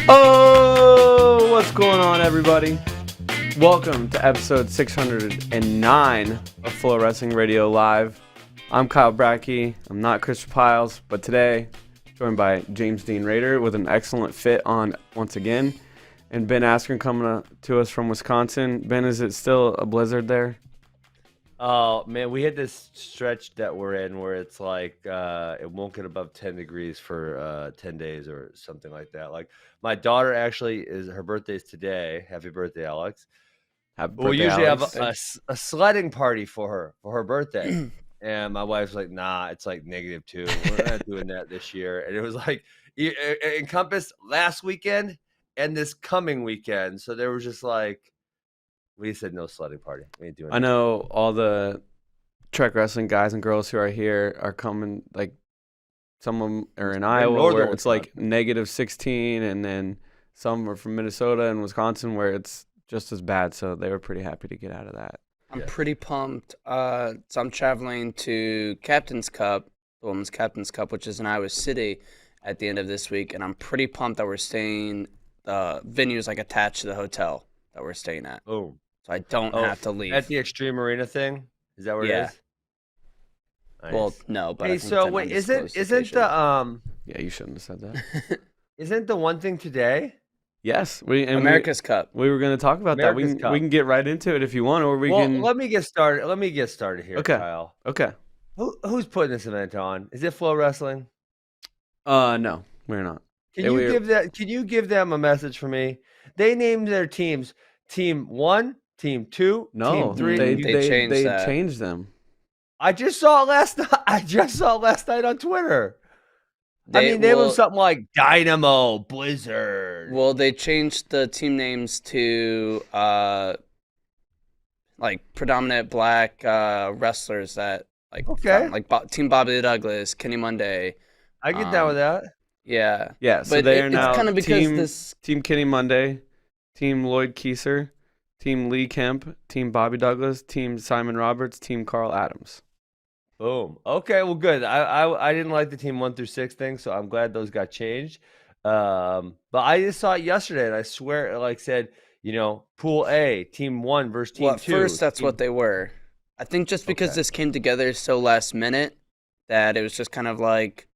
Oh, what's going on, everybody? Welcome to episode 609 of FloWrestling Radio Live. I'm Kyle Brackey. I'm not Christopher Piles, but today joined by James Dean Rader with an excellent fit on once again, and Ben Askren coming to us from Wisconsin. Ben, is it still a blizzard there? Oh, man, we had this stretch that we're in where it's like it won't get above 10 degrees for 10 days or something like that. Like, my daughter actually her birthday's today. Happy birthday, Alex. We'll usually Alex. Have a sledding party for her birthday. And my wife's like, nah, it's like -2. We're not doing that this year. And it was like, it encompassed last weekend and this coming weekend. So there was just like, we said no sledding party. We ain't doing I know all the Trek Wrestling guys and girls who are here are coming, like some of them are in Iowa where it's like -16, and then some are from Minnesota and Wisconsin where it's just as bad. So they were pretty happy to get out of that. I'm pretty pumped. So I'm traveling to Captain's Cup, the Women's Captain's Cup, which is in Iowa City at the end of this week. And I'm pretty pumped that we're staying, the venue's like attached to the hotel that we're staying at. Oh. So I don't have to leave. At the Extreme Arena thing? Is that what it is? Nice. Well, no, but hey, so wait, isn't the Yeah, you shouldn't have said that. Isn't the one thing today? Yes, America's Cup. We were going to talk about that. We can get right into it if you want, or we can. Let me get started. Let me get started here, okay. Kyle. Okay. Who's putting this event on? Is it FloWrestling? No, we're not. Can you give them a message for me? They named their teams Team 1, Team 2, Team 3. They changed them. I just saw it last night. On Twitter. They were something like Dynamo, Blizzard. Well, they changed the team names to like predominant black wrestlers that like Team Bobby Douglas, Kenny Monday. I get down with that. Yeah. Yeah. So but they're now kind of because Team Kenny Monday, Team Lloyd Kieser, Team Lee Kemp, Team Bobby Douglas, Team Simon Roberts, Team Carl Adams. Boom. Okay, well, good. I didn't like the team 1 through 6 thing, so I'm glad those got changed. But I just saw it yesterday, and I swear it like said, Pool A, Team 1 versus Team 2. At first, that's what they were. I think just because this came together so last minute that it was just kind of like,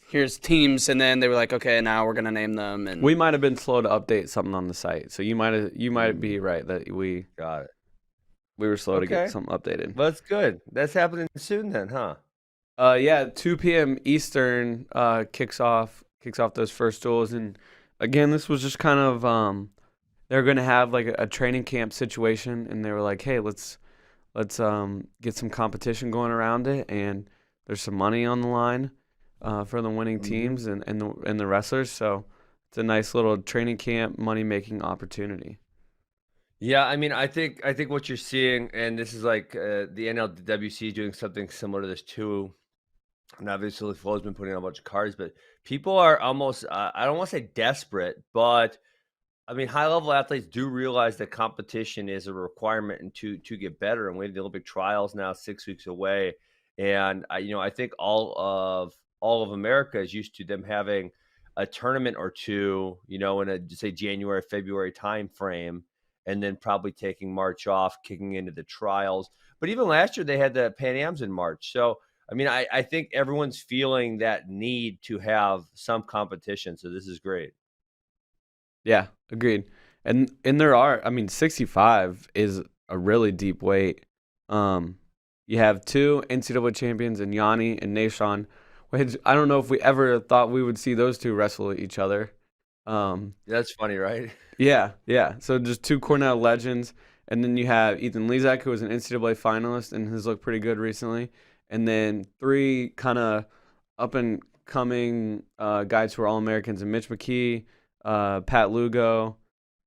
here's teams, and then they were like, okay, now we're gonna name them. And we might have been slow to update something on the site, so you might be right that we got it. We were slow to get something updated. Well, that's good. That's happening soon then, huh? Yeah, 2 p.m. Eastern kicks off those first duels, and again, this was just kind of they're going to have like a training camp situation, and they were like, hey, let's get some competition going around it, and there's some money on the line for the winning teams and the wrestlers, so it's a nice little training camp money making opportunity. Yeah, I mean, I think what you're seeing, and this is like the NLWC doing something similar to this too. And obviously, Flo's been putting on a bunch of cards, but people are almost, I don't want to say desperate, but I mean, high-level athletes do realize that competition is a requirement and to get better. And we have the Olympic trials now 6 weeks away. And, I think all of America is used to them having a tournament or two, in a, say, January, February time frame, and then probably taking March off, kicking into the trials. But even last year, they had the Pan Ams in March. So, I mean, I think everyone's feeling that need to have some competition. So this is great. Yeah, agreed. And there are, 65 is a really deep weight. You have 2 NCAA champions in Yanni and Nashon, which I don't know if we ever thought we would see those two wrestle each other. That's funny, right? Yeah. So just 2 Cornell legends, and then you have Ethan Lezak, who was an NCAA finalist and has looked pretty good recently, and then 3 kind of up and coming guys who are All-Americans, and Mitch McKee, Pat Lugo,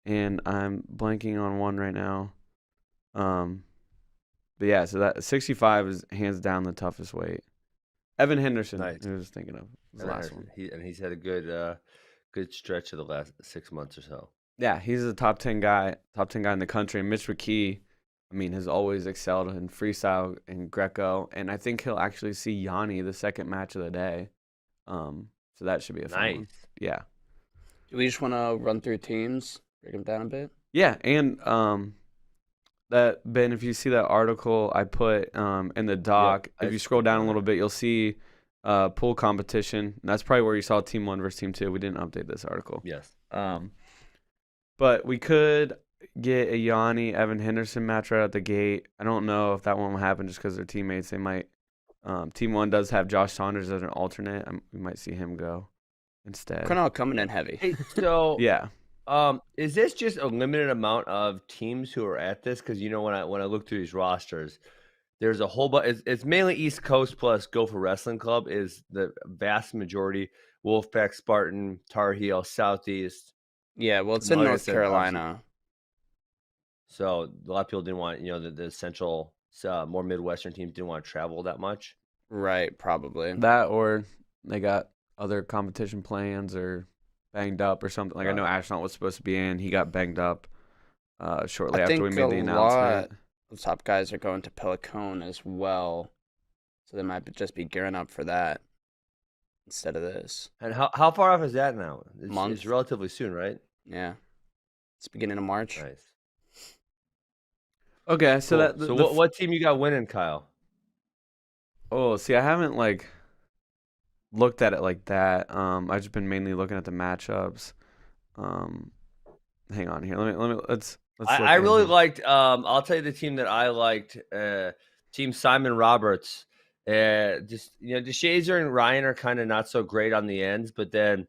and I'm blanking on one right now. But yeah, so that 65 is hands down the toughest weight. Evan Henderson, nice. Who I was thinking of, the last one. He's had a good stretch of the last 6 months or so. Yeah, he's a top 10 guy in the country. And Mitch McKee, I mean, has always excelled in freestyle and Greco, and I think he'll actually see Yanni the second match of the day. So that should be a fun one. Nice. Yeah. Do we just want to run through teams, break them down a bit? Yeah, and that Ben, if you see that article I put in the doc, I if you scroll see down a that. little bit, you'll see pool competition. And that's probably where you saw Team 1 versus Team 2. We didn't update this article. Yes. But we could get a Yanni Evan Henderson match right out the gate. I don't know if that one will happen just because they're teammates. They might. Team 1 does have Josh Saunders as an alternate. We might see him go instead. Cornell coming in heavy. Hey, so Yeah. is this just a limited amount of teams who are at this? Because when I look through these rosters, there's a whole bunch. It's mainly East Coast plus Gopher Wrestling Club is the vast majority. Wolfpack, Spartan, Tar Heel, Southeast. Yeah, well, it's Like in I North said, Carolina. So a lot of people didn't want the central, more Midwestern teams didn't want to travel that much. Right, probably. That or they got other competition plans or banged up or something. Like I know Ashnot was supposed to be in. He got banged up shortly I after we think made the a announcement. lot of top guys are going to Pelican as well, so they might just be gearing up for that instead of this. And how far off is that now? Month. It's relatively soon, right? Yeah, it's beginning of March. Nice. Okay, so Cool. that So what team you got winning, Kyle? Oh, see, I haven't like looked at it like that. I've just been mainly looking at the matchups. Hang on here. Let's look I in really here. liked. I'll tell you the team that I liked. Team Simon Roberts. DeShazer and Ryan are kind of not so great on the ends, but then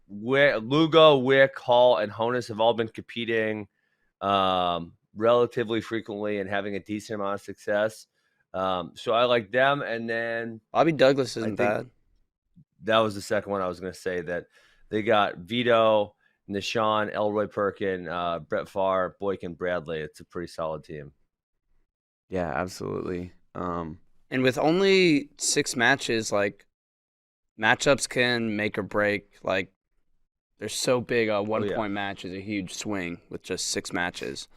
Lugo, Wick, Hall, and Honus have all been competing relatively frequently and having a decent amount of success. So I like them, and then Bobby Douglas isn't think- bad. that was the second one I was going to say, that they got Vito, Nishan, Elroy Perkin, Brett Farr, Boykin, Bradley. It's a pretty solid team. Yeah, absolutely. And with only 6 matches, like matchups can make or break. Like they're so big, a 1-point match is a huge swing with just 6 matches.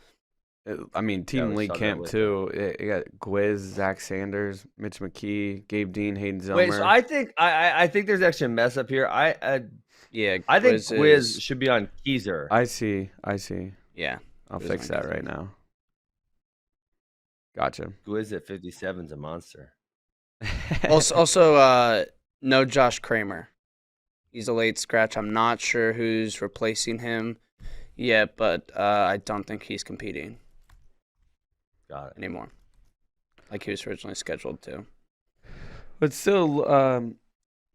I mean, Team we League saw that Camp with too. You got Gwiz, Zach Sanders, Mitch McKee, Gabe Dean, Hayden Zilmer. Wait, so I think there's actually a mess up here. I think Gwiz should be on Keezer. I see. Yeah, I'll Gwiz fix on that Keezer. right now. Gotcha. Gwiz at 57 is a monster. Also, no Josh Kramer. He's a late scratch. I'm not sure who's replacing him yet, but I don't think he's competing Got it. anymore, like he was originally scheduled to. But still,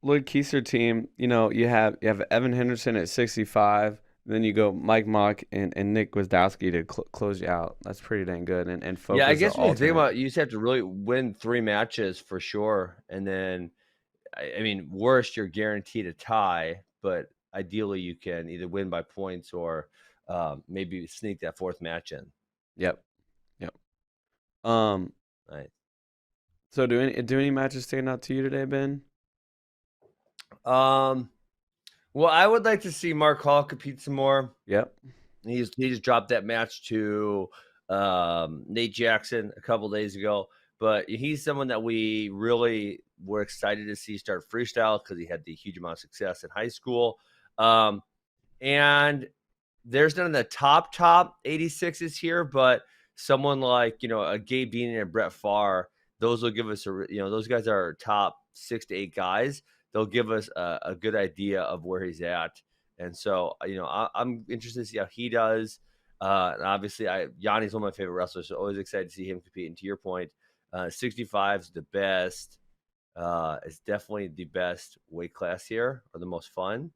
Lloyd Keiser team. You have Evan Henderson at 65. Then you go Mike Mock and Nick Gwizdowski to close you out. That's pretty dang good. And focus. Yeah, I guess when you think alternate. about it, you just have to really win 3 matches for sure, and then, I mean, worst you're guaranteed a tie, but ideally you can either win by points or maybe sneak that 4th match in. Yep. Right. So do any matches stand out to you today, Ben? Well, I would like to see Mark Hall compete some more. Yep. He just dropped that match to Nate Jackson a couple days ago, but he's someone that we really were excited to see start freestyle because he had the huge amount of success in high school. And there's none of the top 86s here, but someone like a Gabe Dean and a Brett Farr, those will give us those guys are top 6 to 8 guys. They'll give us a good idea of where he's at. And so, I'm interested to see how he does. And obviously, Yanni's one of my favorite wrestlers, so always excited to see him compete. And to your point, 65 is the best. It's definitely the best weight class here, or the most fun.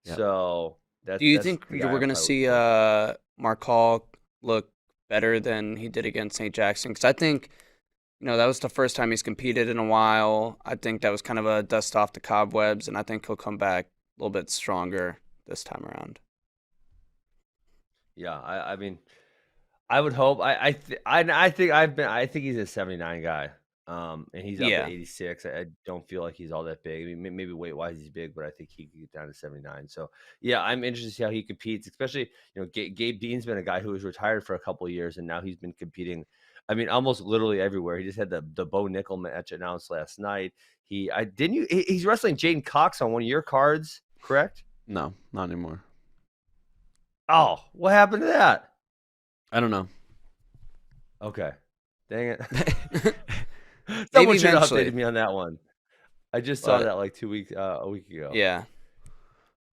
Yep. So, Do you think we're going to see Mark Hall look better than he did against St. Jackson? Because I think, that was the first time he's competed in a while. I think that was kind of a dust off the cobwebs, and I think he'll come back a little bit stronger this time around. Yeah, I mean, I would hope. I think he's a 79 guy. And he's up Yeah. at 86. I don't feel like he's all that big. I mean, maybe weight-wise he's big, but I think he could get down to 79. So, yeah, I'm interested to see how he competes, especially, Gabe Dean's been a guy who was retired for a couple of years, and now he's been competing, I mean, almost literally everywhere. He just had the Bo Nickel match announced last night. He's wrestling Jaden Cox on one of your cards, correct? No, not anymore. Oh, what happened to that? I don't know. Okay. Dang it. Maybe Someone should have eventually. updated me on that one. I just saw But- that like a week ago. Yeah.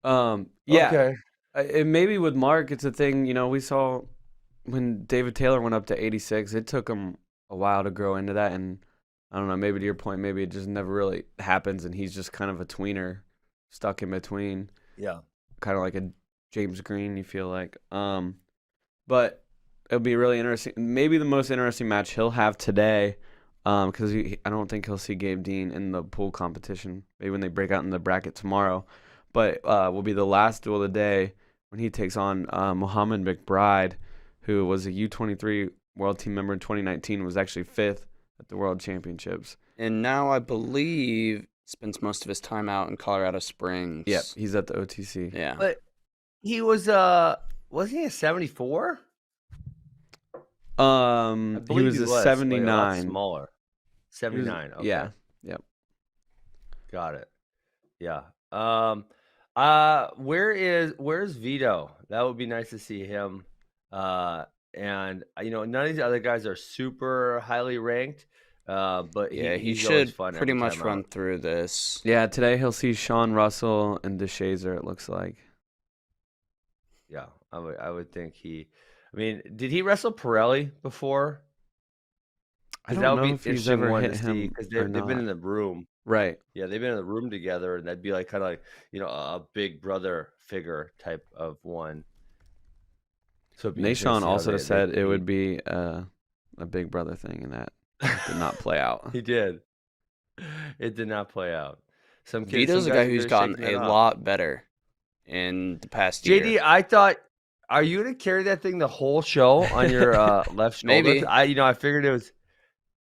Yeah. Okay. And maybe with Mark, it's a thing. We saw when David Taylor went up to 86. It took him a while to grow into that, and I don't know. Maybe to your point, maybe it just never really happens, and he's just kind of a tweener, stuck in between, Yeah. kind of like a James Green. You feel like, but it'll be really interesting. Maybe the most interesting match he'll have today, because I don't think he'll see Gabe Dean in the pool competition. Maybe when they break out in the bracket tomorrow, but will be the last duel of the day when he takes on Muhammad Mcbride, who was a U23 World Team member in 2019, was actually 5th at the World Championships. And now I believe spends most of his time out in Colorado Springs. Yep, he's at the OTC. Yeah. But he was he a 74? I He believe was a like, a lot 79. smaller. 79. Okay. Yeah, yep. Got it. Yeah. Where's Vito? That would be nice to see him. And none of these other guys are super highly ranked. But Yeah, he he's always should fun pretty every much time run out. through this. Yeah, today he'll see Sean Russell and DeShazer, it looks like. Yeah, I would think I mean, did he wrestle Pirelli before? I don't That would know be if he's interesting ever one hit to see him because or they've been in not. the room. Right. Yeah, they've been in the room together, and that'd be like kind of like a big brother figure type of one. So it'd be interesting to Nashon see how also they said it compete. would be a big brother thing, and that did not play out. He did. It did not play out. Vito's a guys guy are who's really gotten shaking a that off. lot better in the past year. JD, I thought, are you gonna carry that thing the whole show on your left shoulder? Maybe. I figured it was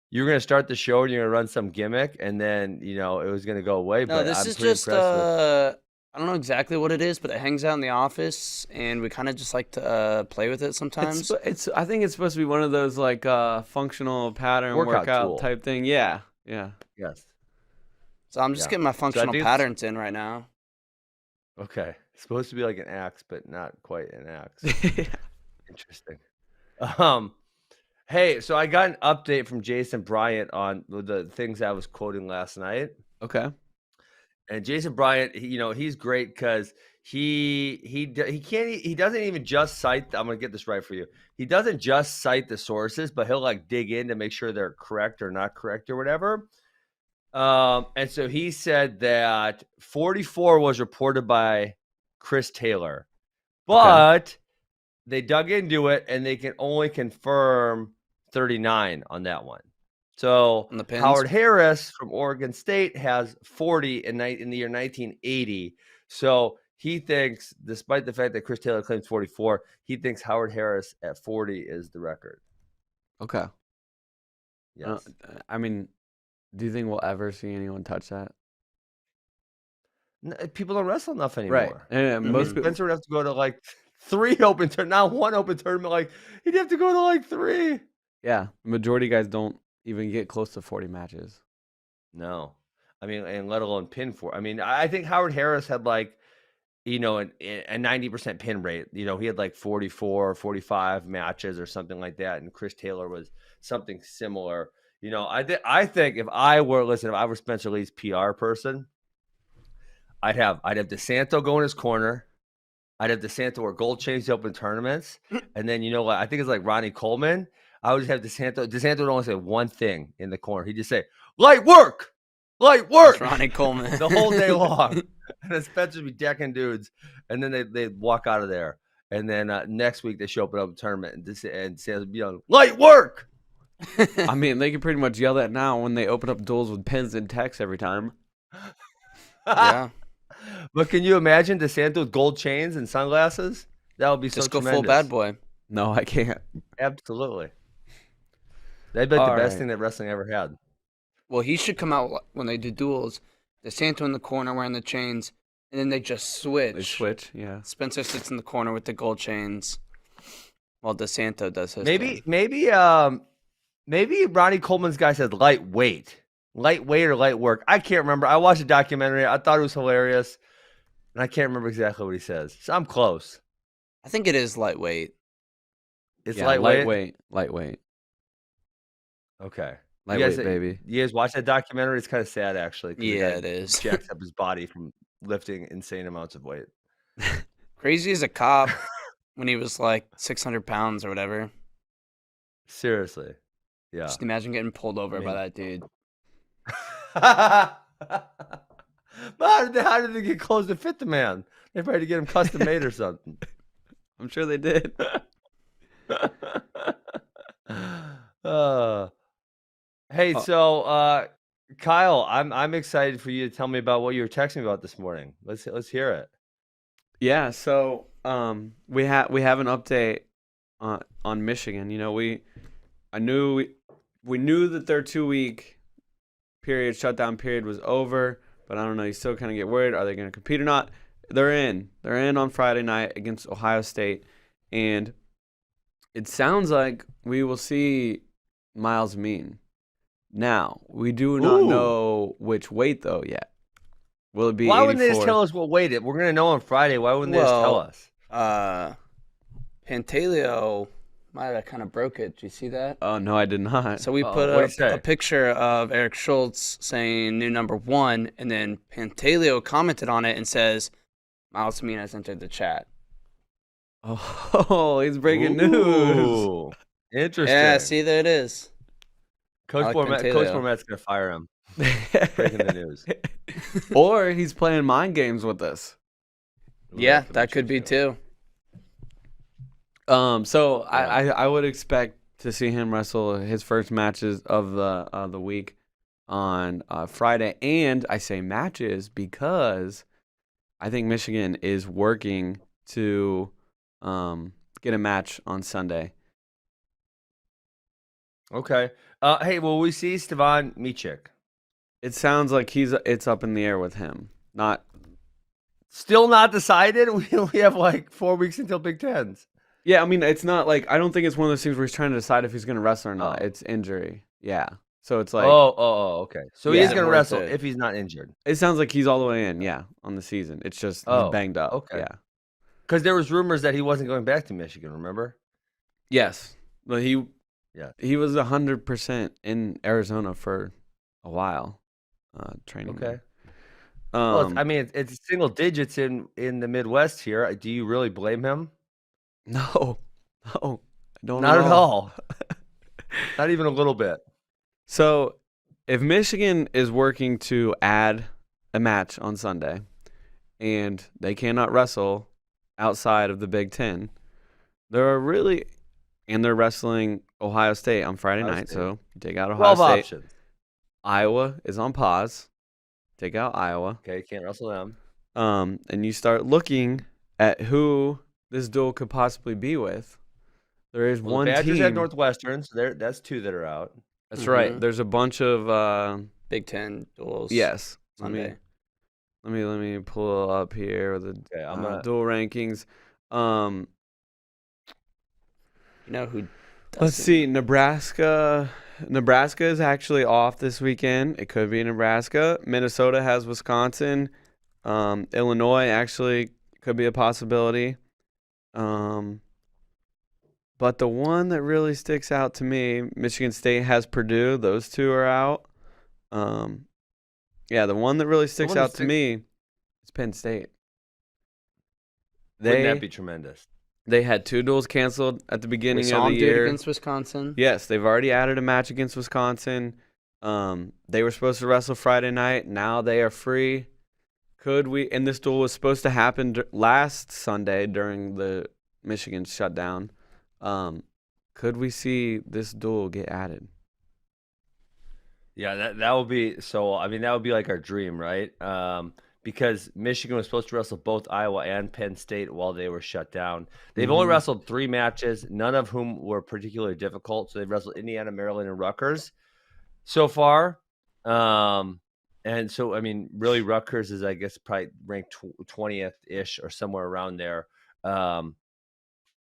you were gonna start the show and you're gonna run some gimmick, and then it was gonna go away. No, but this I'm is pretty just impressed with. I don't know exactly what it is, but it hangs out in the office, and we kind of just like to play with it sometimes. I think it's supposed to be one of those like functional pattern Workout workout tool. type thing. Yeah. Yes. So I'm just Yeah. getting my functional think it's- patterns in right now. Okay. It's supposed to be like an axe, but not quite an axe. Interesting. Hey, so I got an update from Jason Bryant on the things I was quoting last night. Okay. And Jason Bryant, he's great because he doesn't even just cite. I'm gonna get this right for you. He doesn't just cite the sources, but he'll like dig in to make sure they're correct or not correct or whatever. And so he said that 44 was reported by Chris Taylor, but they dug into it and they can only confirm 39 on that one. So On the pins? Howard Harris from Oregon State has 40 in the year 1980. So he thinks, despite the fact that Chris Taylor claims 44, he thinks Howard Harris at 40 is the record. Okay. Yes. I mean, do you think we'll ever see anyone touch that? People don't wrestle enough anymore. Right. And most people, Spencer would have to go to like 3 open tournaments, not 1 open tournament. Like he'd have to go to like 3. yeah, the majority of guys don't even get close to 40 matches. No, I mean, and let alone pin for. I mean, I think Howard Harris had like, a 90% pin rate. He had like 44, 45 matches or something like that, and Chris Taylor was something similar. I think if I were Spencer Lee's PR person, I'd have DeSanto go in his corner. I'd have DeSanto wear gold chains to open tournaments, and then I think it's like Ronnie Coleman. I would just have DeSanto. DeSanto would only say one thing in the corner. He'd just say, light work! It's Ronnie Coleman. The whole day long. And then Spencer would be decking dudes. And then they'd walk out of there. And then next week they show up at a tournament and DeSanto would be on, light work! I mean, they can pretty much yell that now when they open up duels with pins and text every time. Yeah. But can you imagine DeSanto with gold chains and sunglasses? That would be Just so go tremendous. full bad boy. No, I can't. Absolutely. That'd be like All the best right. thing that wrestling ever had. Well, he should come out when they do duels. DeSanto in the corner wearing the chains, and then they just switch. They switch, yeah. Spencer sits in the corner with the gold chains, while DeSanto does his Maybe thing. maybe Ronnie Coleman's guy said lightweight or light work. I can't remember. I watched a documentary. I thought it was hilarious, and I can't remember exactly what he says. So I'm close. I think it is lightweight. It's Yeah, lightweight. Lightweight. Okay. Lightweight, baby. You guys watch that documentary? It's kind of sad, actually. 'cause the Yeah, guy it is. jacks up his body from lifting insane amounts of weight. Crazy as a cop when he was like 600 pounds or whatever. Seriously. Yeah. Just imagine getting pulled over by that dude. But how did they get clothes to fit the man? They probably had to get him custom made or something. I'm sure they did. Hey, so Kyle, I'm excited for you to tell me about what you were texting me about this morning. Let's hear it. Yeah, so we have an update on Michigan. You know, we knew that their 2-week shutdown period was over, but I don't know. You still kind of get worried. Are they going to compete or not? They're in. They're in on Friday night against Ohio State, and it sounds like we will see Miles Mean. Now, we do not know which weight though yet. Will it be? Why wouldn't they 84? just tell us what weight it? We're gonna know on Friday. Why wouldn't they just tell us? Pantaleo might have kind of broke it. Did you see that? Oh no, I did not. So we put a picture of Eric Schultz saying new number 1, and then Pantaleo commented on it and says, Miles Mean has entered the chat. Oh, he's breaking news. Ooh, interesting. Yeah, see, there it is. Coach Format's gonna fire him. Breaking the news. Or he's playing mind games with us. Yeah, that could be too. So I would expect to see him wrestle his first matches of the week on Friday, and I say matches because I think Michigan is working to get a match on Sunday. Okay. Hey, will we see Stevan Micic? It sounds like it's up in the air with him. Still not decided. We have like 4 weeks until Big Tens. Yeah, I mean, it's not like I don't think it's one of those things where he's trying to decide if he's going to wrestle or not. It's injury. Yeah. So it's like okay. So he is going to wrestle it. if he's not injured. It sounds like he's all the way in, yeah, on the season. It's just he's banged up. Okay. Yeah. Because there was rumors that he wasn't going back to Michigan, remember? Yes. But he was 100% in Arizona for a while, training. Okay. there. Well, I mean, it's single digits in the Midwest here. Do you really blame him? No, I don't. Not at all. Not even a little bit. So, if Michigan is working to add a match on Sunday, and they cannot wrestle outside of the Big Ten, they're wrestling Ohio State on Friday night. So you take out Ohio 12 State. options. Iowa is on pause. Take out Iowa. Okay, can't wrestle them. And you start looking at who this duel could possibly be with. There is one the Badgers team. at Northwestern, so that's 2 that are out. That's right. There's a bunch of Big Ten duels. yes. Sunday. Let me pull up here the dual rankings. You know who? Let's see. Nebraska is actually off this weekend. It could be Nebraska. Minnesota has Wisconsin. Illinois actually could be a possibility. But the one that really sticks out to me, Michigan State has Purdue. Those 2 are out. The one that really sticks out to me is Penn State. Wouldn't that be tremendous? They had 2 duels canceled at the beginning of the do it year against Wisconsin. Yes, they've already added a match against Wisconsin. They were supposed to wrestle Friday night. Now they are free. And this duel was supposed to happen last Sunday during the Michigan shutdown. Could we see this duel get added? Yeah, that would be so. I mean, that would be like our dream, right? Because Michigan was supposed to wrestle both Iowa and Penn State while they were shut down. They've only wrestled 3 matches, none of whom were particularly difficult. So they've wrestled Indiana, Maryland, and Rutgers so far. And so, I mean, really, Rutgers is, I guess, probably ranked 20th ish or somewhere around there.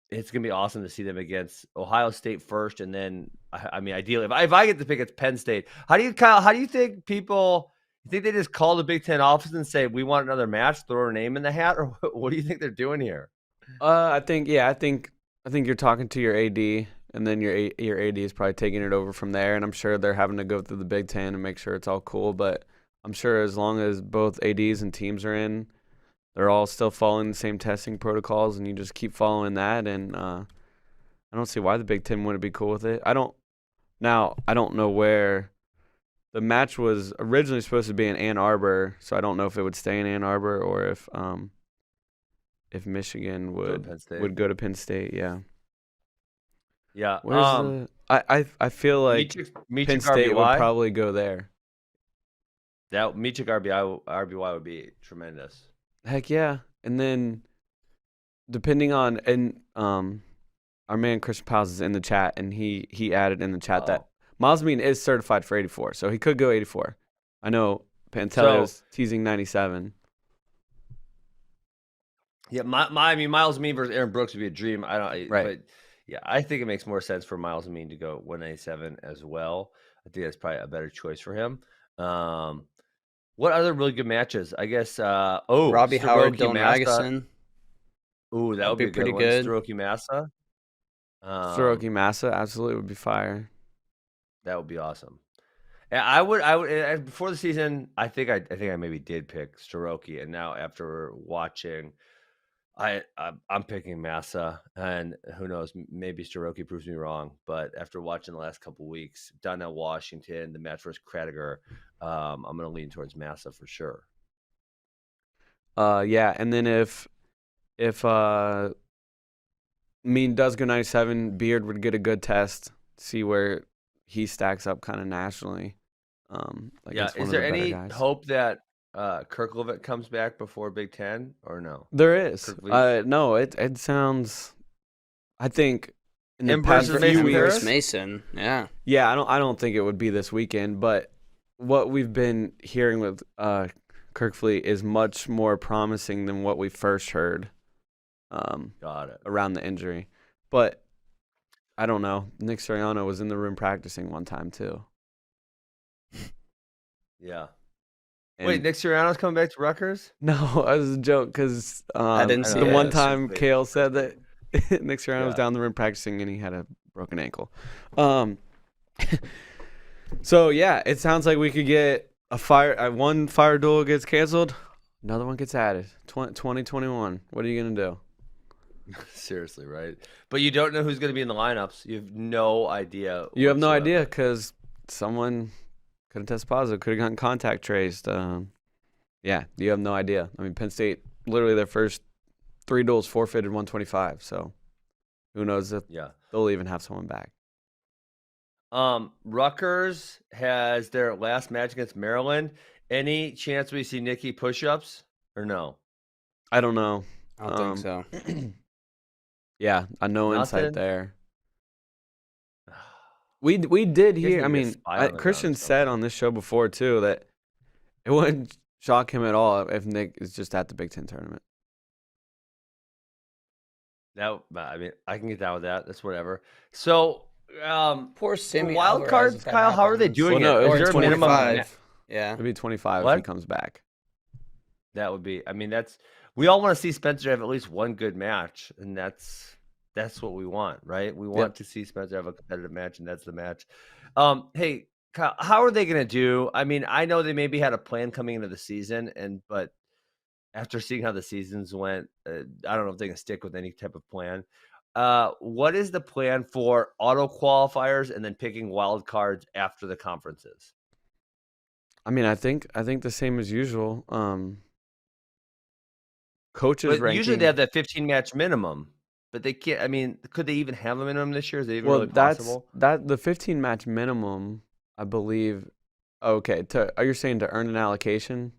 It's gonna be awesome to see them against Ohio State first, and then I mean, ideally, if I get to pick, it's Penn State. Kyle? How do you think people? You think they just call the Big Ten office and say we want another match, throw our name in the hat, or what do you think they're doing here? I think you're talking to your AD, and then your AD is probably taking it over from there, and I'm sure they're having to go through the Big Ten and make sure it's all cool. But I'm sure as long as both ADs and teams are in, they're all still following the same testing protocols, and you just keep following that. And I don't see why the Big Ten wouldn't be cool with it. I don't know where the match was originally supposed to be in Ann Arbor, so I don't know if it would stay in Ann Arbor or if Michigan would go to Penn State. Yeah. Yeah. I feel like Meachik Penn State RBY would probably go there. That Meachik RBY would be tremendous. Heck yeah. And then depending on our man Christian Powers is in the chat, and he added in the chat that Miles Mean is certified for 84, so he could go 84. I know Pantelli was teasing 97. Yeah, I mean, Miles Mean versus Aaron Brooks would be a dream. Right. But yeah, I think it makes more sense for Miles Mean to go 197 as well. I think that's probably a better choice for him. What other really good matches? I guess. Robbie Howard, Dylan Ragusin. Ooh, that would be pretty good. Soroki Massa. Soroki Massa absolutely would be fire. That would be awesome. And I would before the season, I think I maybe did pick Soroki, and now after watching, I'm picking Massa, and who knows, maybe Soroki proves me wrong. But after watching the last couple of weeks, Donnell Washington, the match versus Kradiger, I'm going to lean towards Massa for sure. Yeah, and then if Mean does go 97, Beard would get a good test, see where he stacks up kind of nationally. Is there any hope that Kirklevitt comes back before Big Ten or no? There is. No, it sounds. I think in the past few weeks, Mason. Yeah. Yeah, I don't think it would be this weekend, but what we've been hearing with Kirkfleet is much more promising than what we first heard. Got it. Around the injury, but I don't know. Nick Sirianni was in the room practicing one time too. Yeah. Wait, Nick Sirianni's coming back to Rutgers? No, it was a joke because I didn't see the one time Kale said that Nick Sirianni was down the room practicing and he had a broken ankle. So yeah, it sounds like we could get one fire duel gets canceled, another one gets added. 2021. What are you gonna do? Seriously, right? But you don't know who's going to be in the lineups. You have no idea. You have no idea because someone could have tested positive, could have gotten contact traced. Yeah, you have no idea. I mean, Penn State, literally their first 3 duels forfeited 125. So who knows if they'll even have someone back. Rutgers has their last match against Maryland. Any chance we see Nikki push-ups or no? I don't know. I don't think so. Yeah, no insight there. We did hear. I mean, Christian said on this show before too that it wouldn't shock him at all if Nick is just at the Big Ten tournament. I mean, I can get down with that. That's whatever. So, poor Sammy. Wild cards, Kyle. How are they doing it? Is there a minimum? Yeah, it'd be 25 if he comes back. That would be. I mean, we all want to see Spencer have at least one good match, and that's what we want, right? We want to see Spencer have a competitive match, and that's the match. Hey, Kyle, how are they going to do? I mean, I know they maybe had a plan coming into the season, but after seeing how the seasons went, I don't know if they can stick with any type of plan. What is the plan for auto qualifiers and then picking wild cards after the conferences? I mean, I think the same as usual. Coaches ranking. Usually they have that 15-match minimum, but they can't. I mean, could they even have a minimum this year? Is it even really possible? The 15-match minimum, I believe. Okay, are you saying to earn an allocation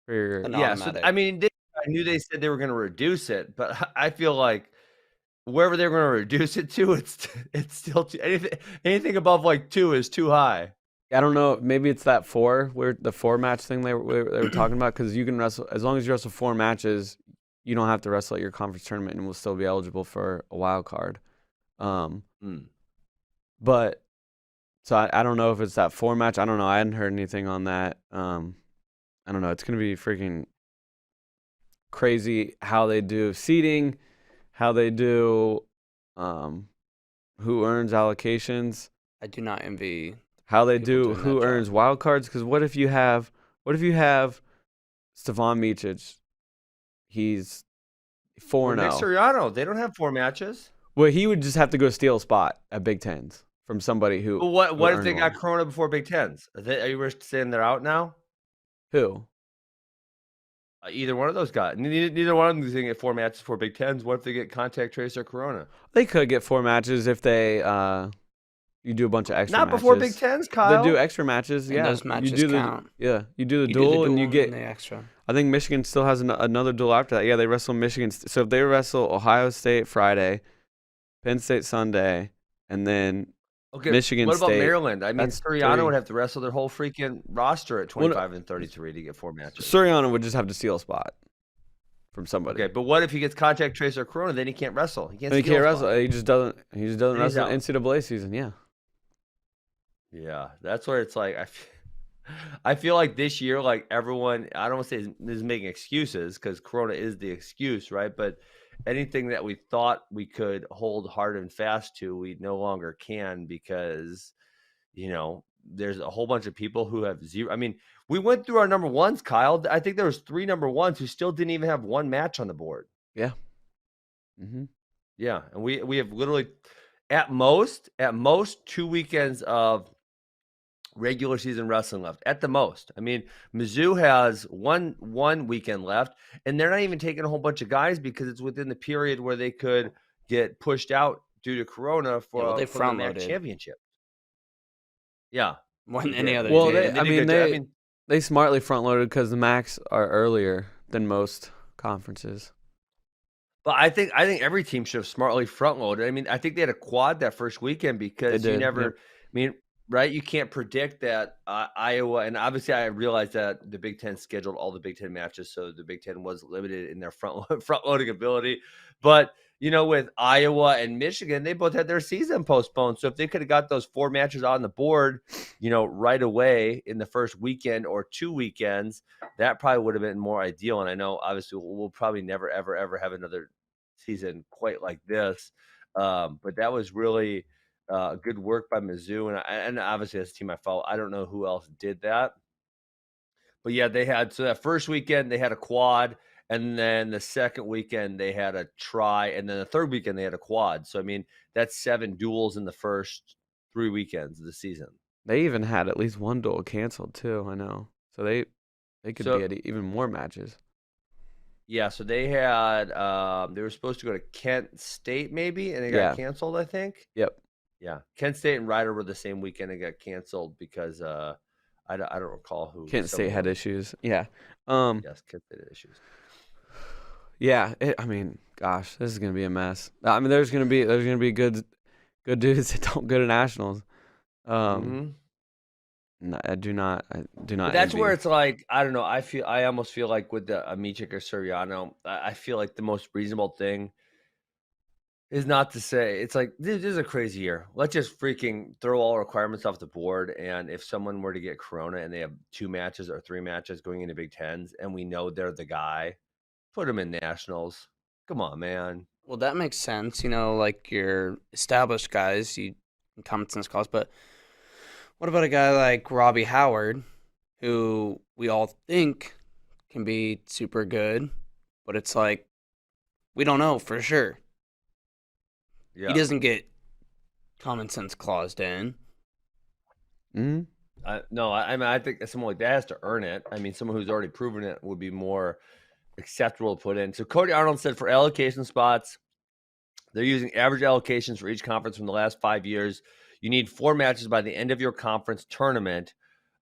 for your? Yeah. So, I mean, I knew they said they were going to reduce it, but I feel like wherever they're going to reduce it to, it's still anything above like 2 is too high. I don't know. Maybe it's that the 4 match thing they were talking about, because you can wrestle as long as you wrestle 4 matches. You don't have to wrestle at your conference tournament and will still be eligible for a wild card. But so I don't know if it's that 4 match. I don't know. I hadn't heard anything on that. I don't know. It's gonna be freaking crazy how they do seeding, how they do who earns allocations. I do not envy How they people do doing who that earns job. wild cards? Because what if you have Stevan Micic? He's 4-0. Nick Suriano, they don't have 4 matches. Well, he would just have to go steal a spot at Big Tens from somebody who. But what who if they earned got one. Corona before Big Tens? Are you saying they're out now? Who? Either one of those guys. Neither one of them is going to get 4 matches for Big Tens. What if they get contact trace or Corona? They could get 4 matches if they you do a bunch of extra Not matches. before Big Tens, Kyle. They do extra matches. And Yeah, those matches you do count. you do the You duel do the and you duel get. the extra. I think Michigan still has another duel after that. Yeah, they wrestle Michigan. So if they wrestle Ohio State Friday, Penn State Sunday, and then Michigan what about State, Maryland? I mean, that's Suriano 3. would have to wrestle their whole freaking roster at 25 and 33 to get 4 matches. Suriano would just have to steal a spot from somebody. Okay, but what if he gets contact trace or Corona? Then he can't wrestle. He can't. And he steal can't a wrestle. spot. He just doesn't. He's wrestle in out. NCAA season. Yeah. Yeah, that's where it's like I feel like this year, like everyone, I don't want to say is making excuses because Corona is the excuse, right? But anything that we thought we could hold hard and fast to, we no longer can because, there's a whole bunch of people who have 0. I mean, we went through our number ones, Kyle. I think there was 3 number ones who still didn't even have 1 match on the board. Yeah. Mm-hmm. Yeah, and we have literally at most 2 weekends of regular season wrestling left at the most. I mean, Mizzou has one weekend left, and they're not even taking a whole bunch of guys because it's within the period where they could get pushed out due to Corona for they the MAC front-loaded. championship. Yeah, More than any other Well, team. they smartly front loaded because the Macs are earlier than most conferences. But I think every team should have smartly front loaded. I mean, I think they had a quad that first weekend because you never. Yep. I mean, right? You can't predict that Iowa, and obviously I realized that the Big Ten scheduled all the Big Ten matches, so the Big Ten was limited in their front loading ability. But with Iowa and Michigan, they both had their season postponed. So if they could have got those 4 matches on the board, right away in the first weekend or 2 weekends, that probably would have been more ideal. And I know obviously we'll probably never, ever, ever have another season quite like this. But that was really good work by Mizzou. And obviously that's a team I follow. I don't know who else did that. But yeah, so that first weekend they had a quad. And then the second weekend they had a try. And then the third weekend they had a quad. So, I mean, that's 7 duels in the first 3 weekends of the season. They even had at least 1 duel canceled too, I know. So they could be at even more matches. Yeah, so they had they were supposed to go to Kent State maybe, and they got canceled, I think. Yep. Yeah, Kent State and Rider were the same weekend and got canceled because I don't recall who. Kent State had issues. Yeah. Yes, Kent State had issues. Yeah, I mean, gosh, this is gonna be a mess. I mean, there's gonna be good dudes that don't go to nationals. No, I do not. But that's where it's like, I don't know. I almost feel like with the Micic or Suriano, I feel like the most reasonable thing is not to say it's like this is a crazy year. Let's just freaking throw all requirements off the board. And if someone were to get Corona and they have 2 matches or 3 matches going into Big Tens, and we know they're the guy, put them in nationals. Come on, man. Well, that makes sense. Like your established guys, you common sense calls. But what about a guy like Robbie Howard, who we all think can be super good, but it's like we don't know for sure. Yeah. He doesn't get common sense claused in. Mm-hmm. No, I mean, I think someone like that has to earn it. I mean, someone who's already proven it would be more acceptable to put in. So Cody Arnold said for allocation spots, they're using average allocations for each conference from the last 5 years. You need 4 matches by the end of your conference tournament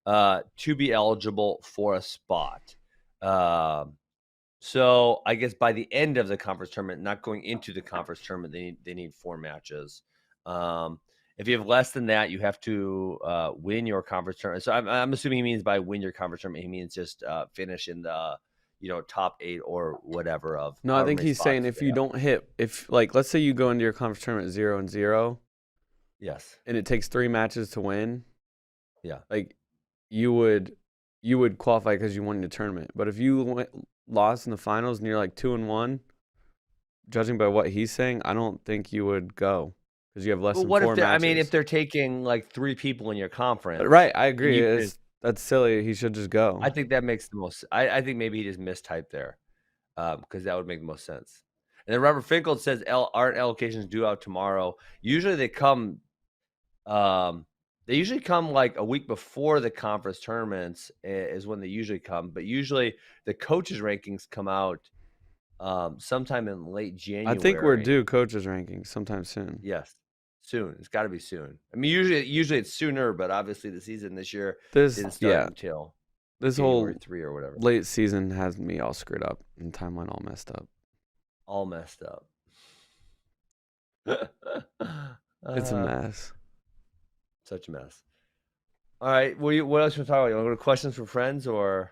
to be eligible for a spot. So I guess by the end of the conference tournament, not going into the conference tournament, they need 4 matches. If you have less than that, you have to win your conference tournament. So I'm assuming he means by win your conference tournament, he means just finish in the top 8 or whatever of. No, I think he's saying if you don't hit, let's say you go into your conference tournament 0-0. Yes. And it takes 3 matches to win. Yeah. Like you would qualify because you won the tournament. But if you lost in the finals and you're like 2-1, judging by what he's saying, I don't think you would go because you have less than 4 matches. I mean, if they're taking like 3 people in your conference, right? I agree. That's silly. He should just go. I think that makes the most. I think maybe he just mistyped there, because that would make the most sense. And then Robert Finkel says aren't allocations due out tomorrow? Usually they come. They usually come like a week before the conference tournaments is when they usually come. But usually the coaches rankings come out sometime in late January. I think we're due coaches rankings sometime soon. Yes, soon. It's got to be soon. I mean, usually it's sooner, but obviously the season this year didn't start until this January whole 3 or whatever. Late season has me all screwed up and timeline all messed up. All messed up. It's a mess. Such a mess. All right. What else you want to talk about? You want to go to questions from friends or?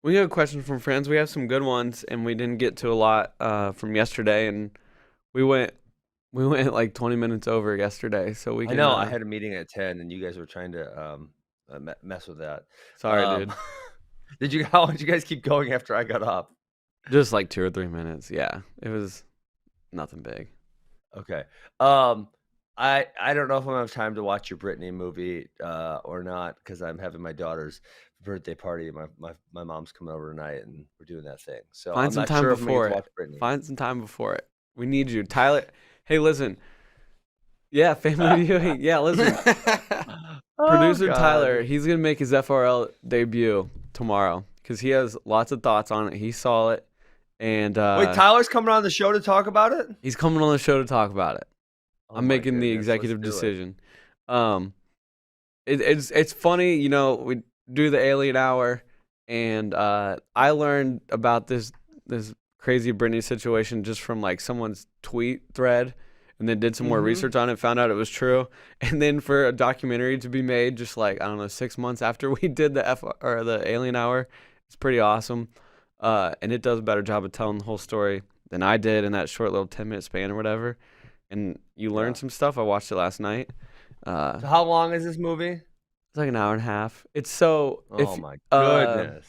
We have questions from friends. We have some good ones, and we didn't get to a lot from yesterday, and we went like 20 minutes over yesterday. So we can. I know. I had a meeting at 10, and you guys were trying to mess with that. Sorry, dude. How did you guys keep going after I got up? Just like 2 or 3 minutes. Yeah, it was nothing big. Okay. I don't know if I'm gonna have time to watch your Britney movie or not because I'm having my daughter's birthday party. My mom's coming over tonight and we're doing that thing. So find some time before it. Find some time before it. We need you, Tyler. Hey, listen. Yeah, family viewing. Yeah, listen. Producer Tyler, he's gonna make his FRL debut tomorrow because he has lots of thoughts on it. He saw it, and wait, Tyler's coming on the show to talk about it. He's coming on the show to talk about it. I'm making the executive decision. It's funny, we do the Alien Hour, and I learned about this crazy Britney situation just from like someone's tweet thread, and then did some more research on it, found out it was true, and then for a documentary to be made, just like 6 months after we did the Alien Hour, it's pretty awesome, and it does a better job of telling the whole story than I did in that short little 10-minute span or whatever. And you learn some stuff. I watched it last night. So how long is this movie? It's like an hour and a half. It's so. Oh my goodness.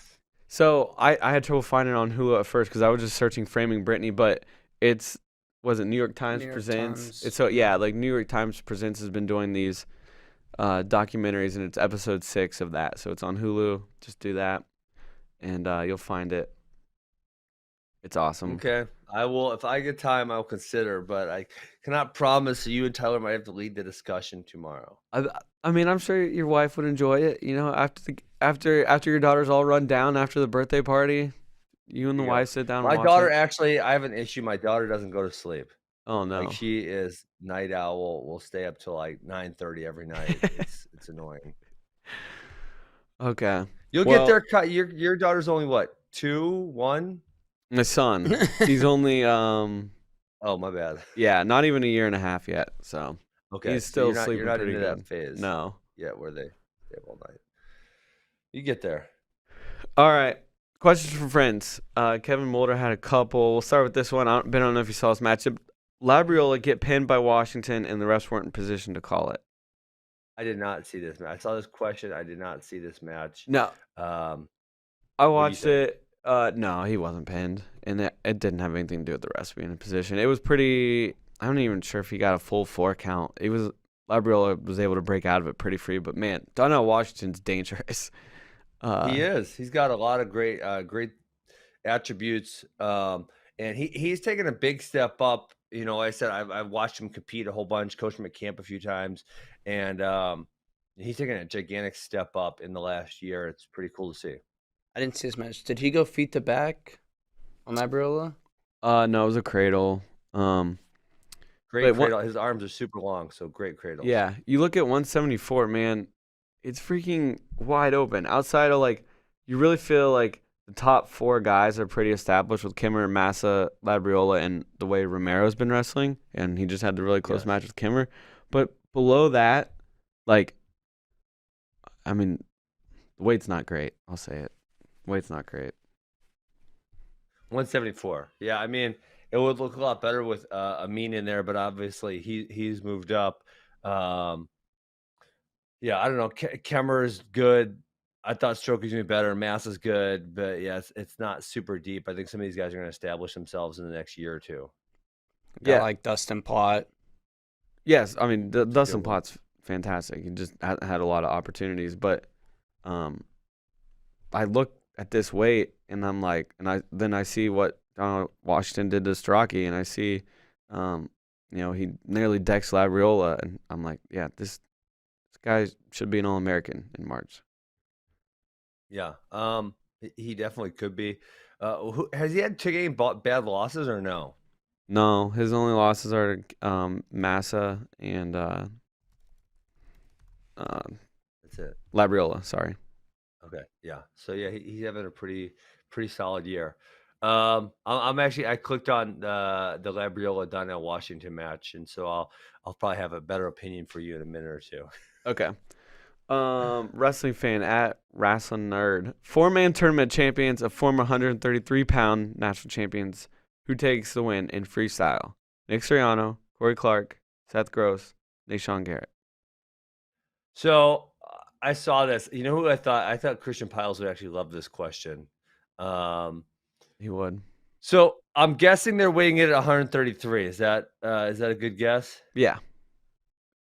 So I had trouble finding it on Hulu at first because I was just searching "Framing Britney," but was it New York Times Presents? It's like New York Times Presents has been doing these documentaries, and it's episode 6 of that. So it's on Hulu. Just do that, and you'll find it. It's awesome. Okay. I will, if I get time, I'll consider, but I cannot promise that you and Tyler might have to lead the discussion tomorrow. I mean, I'm sure your wife would enjoy it. After your daughter's all run down after the birthday party, you and the wife sit down. My daughter actually, I have an issue. My daughter doesn't go to sleep. Oh no. Like she is night owl. We'll stay up till like 9:30 every night. It's annoying. Okay. You'll get there. Your daughter's only what? 2, 1? My son, he's only oh, my bad. Yeah, not even a year and a half yet. So okay, he's still sleeping you're not pretty into good. that phase. No. Yeah, where they stay up all night. You get there. All right. Questions from friends. Kevin Mulder had a couple. We'll start with this one. I don't know if you saw this matchup. Labriola get pinned by Washington, and the refs weren't in position to call it. I did not see this match. I saw this question. I did not see this match. No. I watched it. No, he wasn't pinned, and it didn't have anything to do with the refs being in position. It was pretty. I'm not even sure if he got a full 4 count. Labriola was able to break out of it pretty free, but man, Donnell Washington's dangerous. He is. He's got a lot of great attributes, and he's taken a big step up. I said I've watched him compete a whole bunch, coached him at camp a few times, and he's taken a gigantic step up in the last year. It's pretty cool to see. I didn't see his match. Did he go feet to back on Labriola? No, it was a cradle. Great cradle. His arms are super long, so great cradle. Yeah, you look at 174, man. It's freaking wide open. Outside of you really feel like the top 4 guys are pretty established with Kimmer, Massa, Labriola, and the way Romero's been wrestling, and he just had the really close match with Kimmer. But below that, like, I mean, the weight's not great. I'll say it. Weight's not great. 174. Yeah, I mean, it would look a lot better with Amin in there, but obviously he's moved up. Yeah, I don't know. Kemmer's good. I thought Strokey's gonna be better. Mass is good, but yeah, it's not super deep. I think some of these guys are gonna establish themselves in the next year or two. Got Yeah. like Dustin Plott. Yes, I mean Dustin one. Plott's fantastic. He just had a lot of opportunities, but I look at this weight and I'm like, and I see what Washington did to Strachey, and I see, he nearly decks Labriola, and I'm like, yeah, this guy should be an All-American in March. Yeah, he definitely could be. Has he had any bad losses or no? No, his only losses are Massa and That's it. Labriola. Sorry. Okay, yeah. So yeah, he's having a pretty solid year. I'm actually I clicked on the Labriola Donnell Washington match, and so I'll probably have a better opinion for you in a minute or two. Okay. Wrestling fan at Wrestling Nerd. 4-man tournament champions of former 133-pound national champions. Who takes the win in freestyle? Nick Suriano, Corey Clark, Seth Gross, Nashawn Garrett. So I saw this. You know who I thought? I thought Christian Piles would actually love this question. He would. So I'm guessing they're weighing it at 133. Is that a good guess? Yeah.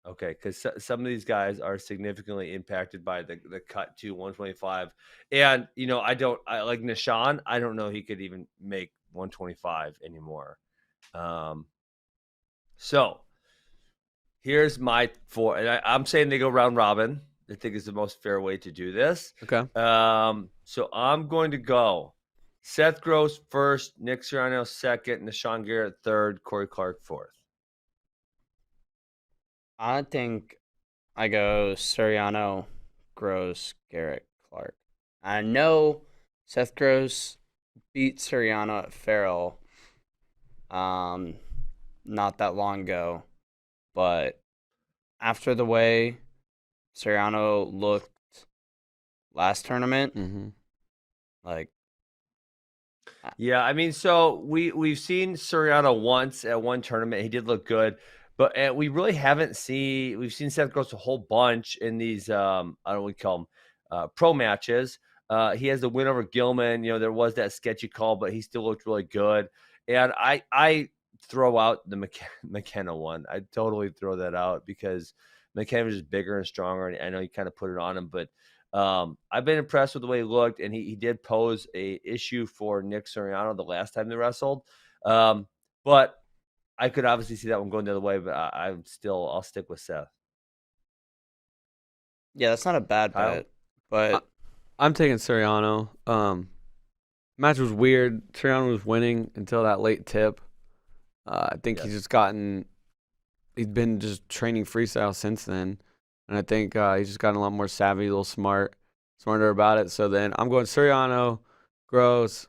Okay, because some of these guys are significantly impacted by the cut to 125, and I like Nishan. I don't know he could even make 125 anymore. So here's my four, and I'm saying they go round robin. I think is the most fair way to do this. Okay. So I'm going to go Seth Gross first, Nick Suriano second, Nashawn Garrett third, Corey Clark fourth. I think I go Suriano, Gross, Garrett, Clark. I know Seth Gross beat Suriano at Farrell not that long ago, but after the way Suriano looked last tournament, like, yeah, I mean, so we've seen Suriano once at one tournament. He did look good, but we really haven't seen. We've seen Seth Gross a whole bunch in these. I don't know what we call them, pro matches. He has the win over Gilman. There was that sketchy call, but he still looked really good. And I throw out the McKenna one. I totally throw that out because McKenna was just bigger and stronger, and I know you kind of put it on him, but I've been impressed with the way he looked, and he did pose a issue for Nick Suriano the last time they wrestled. But I could obviously see that one going the other way, but I'll stick with Seth. yeah, that's not a bad bet, but I'm taking Suriano. Match was weird. Suriano was winning until that late tip. I think he's been just training freestyle since then. And I think he's just gotten a lot more savvy, a little smarter about it. So then I'm going Suriano, Gross,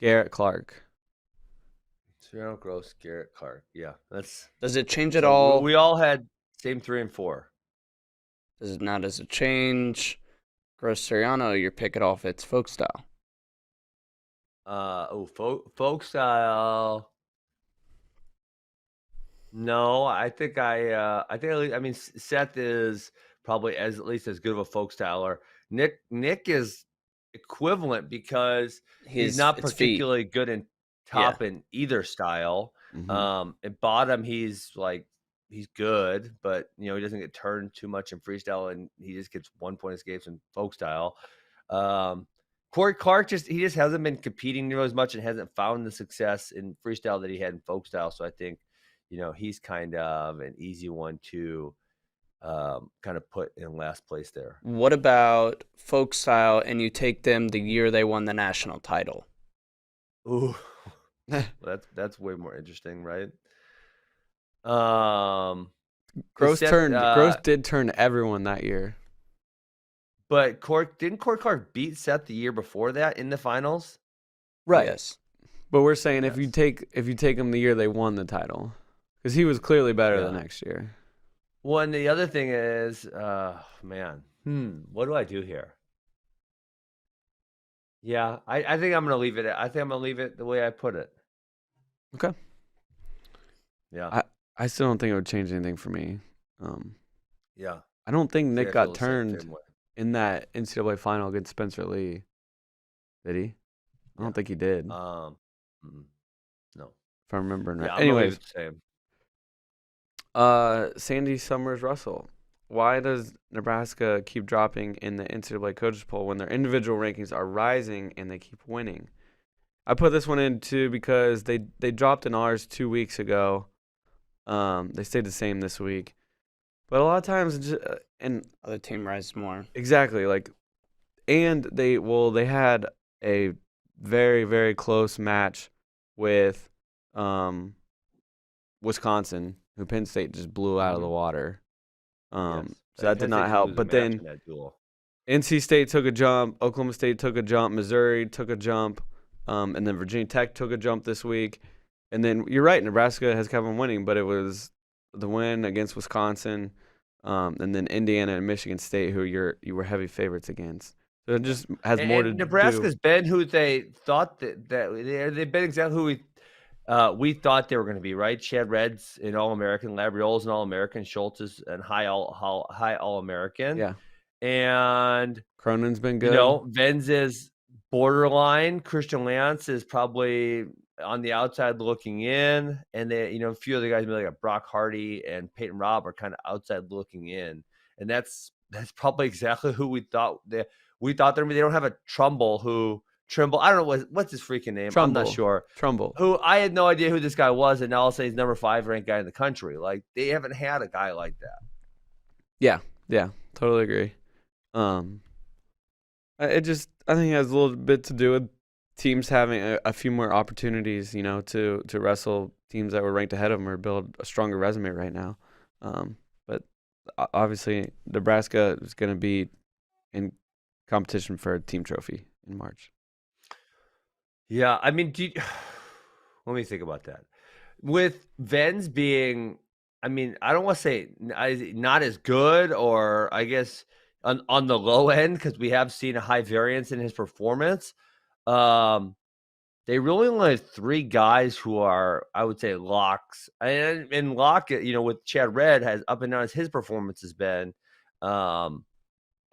Garrett, Clark. Suriano, Gross, Garrett, Clark. Yeah, does it change at all? We all had same 3 and 4. Does it change Gross Suriano? Your pick it off its folk style. Folk style. No, I think Seth is probably at least as good of a folk styler. Nick is equivalent because he's not particularly good in top in either style. At bottom, he's good, but he doesn't get turned too much in freestyle, and he just gets 1 point escapes in folk style. Corey Clark he just hasn't been competing near as much and hasn't found the success in freestyle that he had in folk style. So I think he's kind of an easy one to kind of put in last place there. What about folk style and you take them the year they won the national title? Ooh, that's way more interesting, right? Gross did turn everyone that year. But didn't Corey Clark beat Seth the year before that in the finals? Right. Yes. But we're saying if you take him the year they won the title. Because he was clearly better the next year. Well, and the other thing is, man, what do I do here? Yeah, I think I'm gonna leave it. I think I'm gonna leave it the way I put it. Okay. Yeah, I still don't think it would change anything for me. Um, yeah. I don't think See, Nick I feel got the same turned way. in that NCAA final against Spencer Lee. Did he? I Yeah. don't think he did, Mm, no. if I'm remembering right. Yeah, I'm gonna leave Anyways, it the same. Sandy Summers Russell. Why does Nebraska keep dropping in the NCAA coaches poll when their individual rankings are rising and they keep winning? I put this one in too because they dropped in ours 2 weeks ago. They stayed the same this week, but a lot of times, and Other team rises more. exactly like, and they had a very very close match with Wisconsin, who Penn State just blew out of the water. Yes. So that Penn did State not didn't help. lose a But match then in that duel. NC State took a jump, Oklahoma State took a jump, Missouri took a jump, and then Virginia Tech took a jump this week. And then you're right, Nebraska has kept on winning, but it was the win against Wisconsin, and then Indiana and Michigan State, who you were heavy favorites against. So it just has more to And do. Nebraska's been who they thought that they've been exactly who we thought they were going to be, right? Chad Red's an All-American, Labriola's an All-American, Schultz is an high All-American, Yeah, and Cronin's been good. Venz is borderline. Christian Lance is probably on the outside looking in, and they, a few other guys, maybe like Brock Hardy and Peyton Robb, are kind of outside looking in, and that's probably exactly who we thought they don't have a Trimble. I don't know what's his freaking name. I'm not sure. Trumbull. Who I had no idea who this guy was, and now I'll say he's number 5 ranked guy in the country. Like they haven't had a guy like that. Yeah, totally agree. I think it has a little bit to do with teams having a few more opportunities, to wrestle teams that were ranked ahead of them or build a stronger resume right now. But obviously, Nebraska is going to be in competition for a team trophy in March. Yeah, I mean, let me think about that. With Venz being, I mean, I don't want to say not as good, or I guess on the low end, because we have seen a high variance in his performance. They really only have 3 guys who are, I would say, locks. And lock, with Chad Red, has up and down as his performance has been. I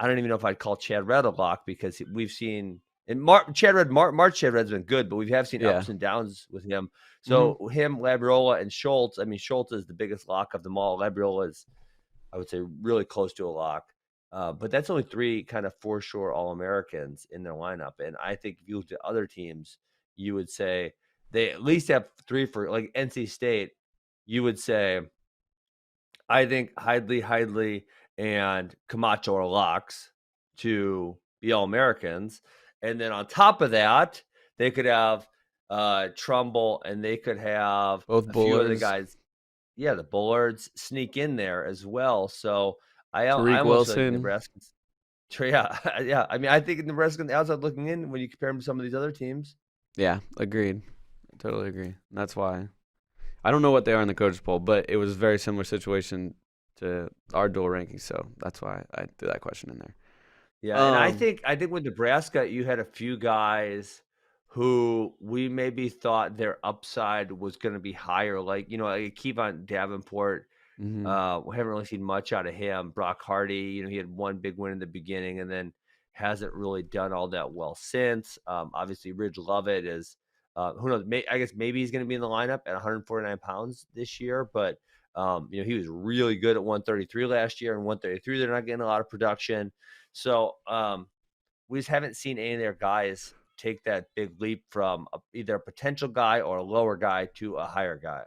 don't even know if I'd call Chad Red a lock, because we've seen March Chad Red's been good, but we have seen ups and downs with him. So him, Labriola, and Schultz. I mean, Schultz is the biggest lock of them all. Labriola is, I would say, really close to a lock. But that's only 3 kind of for sure All-Americans in their lineup. And I think if you looked at other teams, you would say they at least have 3 for, like NC State. You would say, I think Hidley, and Camacho are locks to be All-Americans. And then on top of that, they could have Trumbull, and they could have Both a few other Bullards. guys. Yeah, the Bullards sneak in there as well. So I Tariq almost feel like Wilson. Nebraska's. Yeah, yeah. I mean, I think Nebraska's on the outside looking in when you compare them to some of these other teams. Yeah, agreed. I totally agree. And that's why. I don't know what they are in the coaches poll, but it was a very similar situation to our dual rankings, so that's why I threw that question in there. Yeah, and I think with Nebraska, you had a few guys who we maybe thought their upside was going to be higher, like like Kevon Davenport. We haven't really seen much out of him. Brock Hardy, he had one big win in the beginning, and then hasn't really done all that well since. Obviously, Ridge Lovett is who knows? I guess maybe he's going to be in the lineup at 149 pounds this year, but he was really good at 133 last year, and 133 they're not getting a lot of production. So we just haven't seen any of their guys take that big leap from either a potential guy or a lower guy to a higher guy.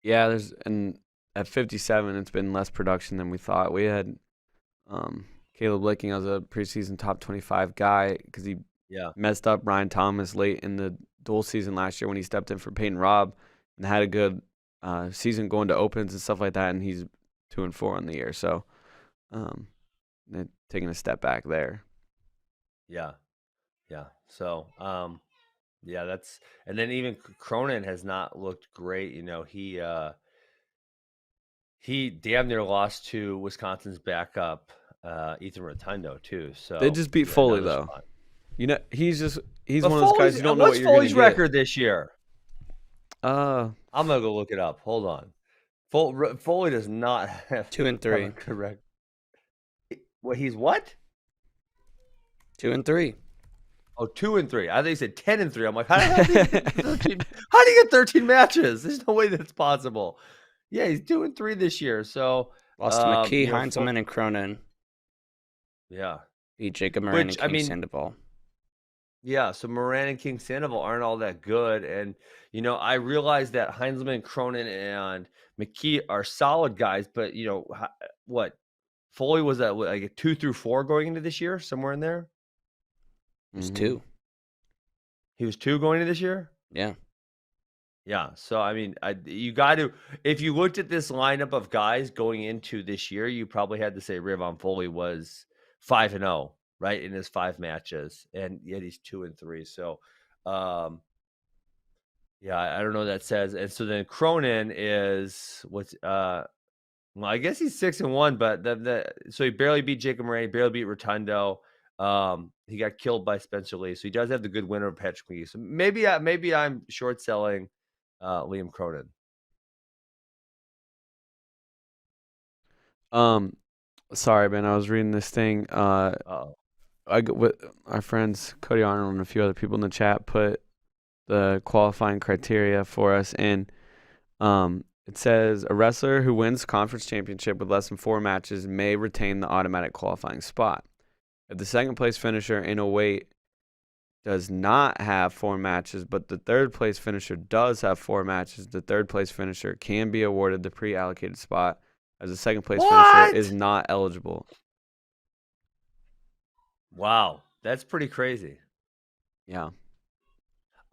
Yeah, and at 57, it's been less production than we thought. We had Caleb Licking as a preseason top 25 guy because he messed up Ryan Thomas late in the dual season last year when he stepped in for Peyton Robb and had a good season going to opens and stuff like that, and he's 2-4 on the year. So taking a step back there. Yeah. So that's, and then even Cronin has not looked great. He he damn near lost to Wisconsin's backup, Ethan Rotundo too. So They just beat yeah, Foley another though. spot. He's But one of those guys you don't know what what's you're gonna Foley's get. record this year? Uh, I'm gonna go look it up. Hold on. Foley does not have 2-3. a good record. Well, he's what? 2-3. Oh, 2-3. I think he said 10-3. I'm like, how the hell did he get 13? How do you get 13 matches? There's no way that's possible. Yeah, he's 2-3 this year. So Lost to McKee, you know, Heinzelman, and Cronin. yeah. Beat Jacob Moran Which and I King mean, Sandoval. yeah. So Moran and King Sandoval aren't all that good, and you know, I realize that Heinzelman, Cronin, and McKee are solid guys, but you know, what Foley was at like a 2 through 4 going into this year, somewhere in there. There's mhm. 2. He was 2 going into this year. Yeah. Yeah, so I mean, you got to if you looked at this lineup of guys going into this year, you probably had to say Rivon Foley was 5-0, right, in his 5 matches, and yet he's 2-3. So, yeah, I don't know what that says. And so then Cronin is well, I guess he's 6-1, but so he barely beat Jacob Moran, barely beat Rotundo. He got killed by Spencer Lee, so he does have the good winner of Patrick McGee. So maybe I'm short selling Liam Cronin. Sorry, man. I was reading this thing. Uh-oh. With our friends Cody Arnold and a few other people in the chat put the qualifying criteria for us, and it says a wrestler who wins conference championship with less than 4 matches may retain the automatic qualifying spot. If the second place finisher in a weight does not have 4 matches, but the third place finisher does have 4 matches, the third place finisher can be awarded the pre-allocated spot, as the second place finisher is not eligible. Wow, that's pretty crazy. Yeah.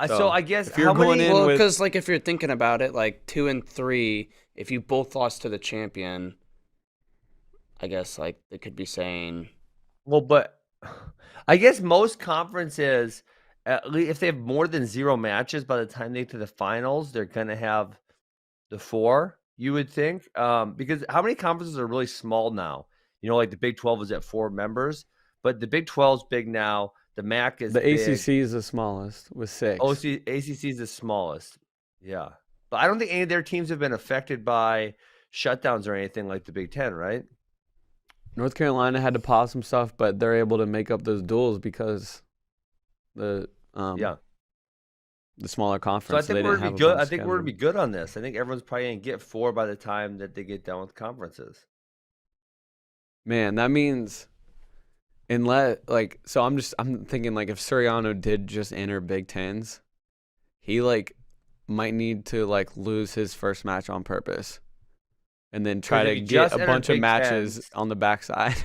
So I guess if you're how going many? in Well, with because like if you're thinking about it, like 2 and 3, if you both lost to the champion, I guess like they could be saying, Well, but I guess most conferences, at least if they have more than 0 matches by the time they get to the finals, they're gonna have the 4. You would think, because how many conferences are really small now? You know, like the Big 12 is at 4 members, but the Big 12 is big now. The MAC is the big. ACC is the smallest with 6. ACC is the smallest. Yeah, but I don't think any of their teams have been affected by shutdowns or anything like the Big 10, right? North Carolina had to pause some stuff, but they're able to make up those duels because the Yeah. the smaller So I conference. think they we're didn't gonna have be a good. bunch I think we're gonna be scheduled. good on this. I think everyone's probably gonna get 4 by the time that they get done with conferences. Man, that means unless so I'm thinking like if Suriano did just enter Big Tens, he like might need to like lose his first match on purpose, and then try 'Cause if to he get just a entered bunch of Big matches Tens, on the backside.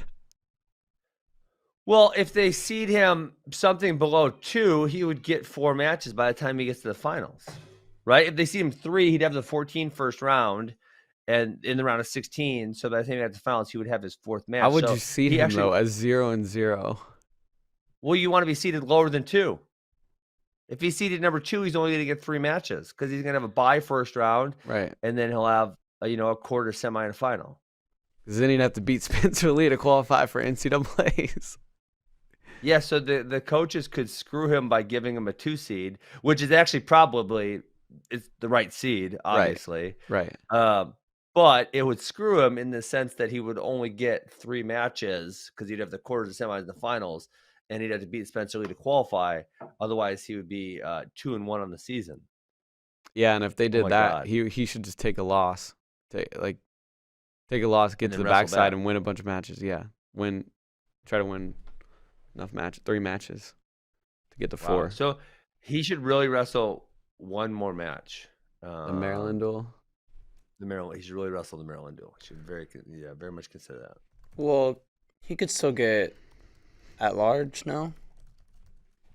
well, if they seed him something below 2, he would get 4 matches by the time he gets to the finals, right? If they seed him 3, he'd have the 14 first round, and in the round of 16. So by the time he got to the finals, he would have his 4th match. How would So you seed he him actually, though as 0-0? well, you want to be seeded lower than 2. If he's seeded number 2, he's only going to get 3 matches because he's going to have a bye first round, Right. and then he'll have a quarter, semi, and a final. Because then he'd have to beat Spencer Lee to qualify for NCAAs. Yeah, so the coaches could screw him by giving him a 2 seed, which is actually probably it's the right seed, obviously. Right. But it would screw him in the sense that he would only get 3 matches because he'd have the quarters, the semis, and the finals, and he'd have to beat Spencer Lee to qualify. Otherwise, he would be 2-1 on the season. Yeah, and if they did my that, God. he should just take a loss. Take a loss, get And to then the wrestle backside, back. and win a bunch of matches. Yeah, try to win enough 3 matches to get to 4. Wow. So he should really wrestle one more match. The Maryland duel. He should really wrestle the Maryland duel. He should very much consider that. well, he could still get at large. No,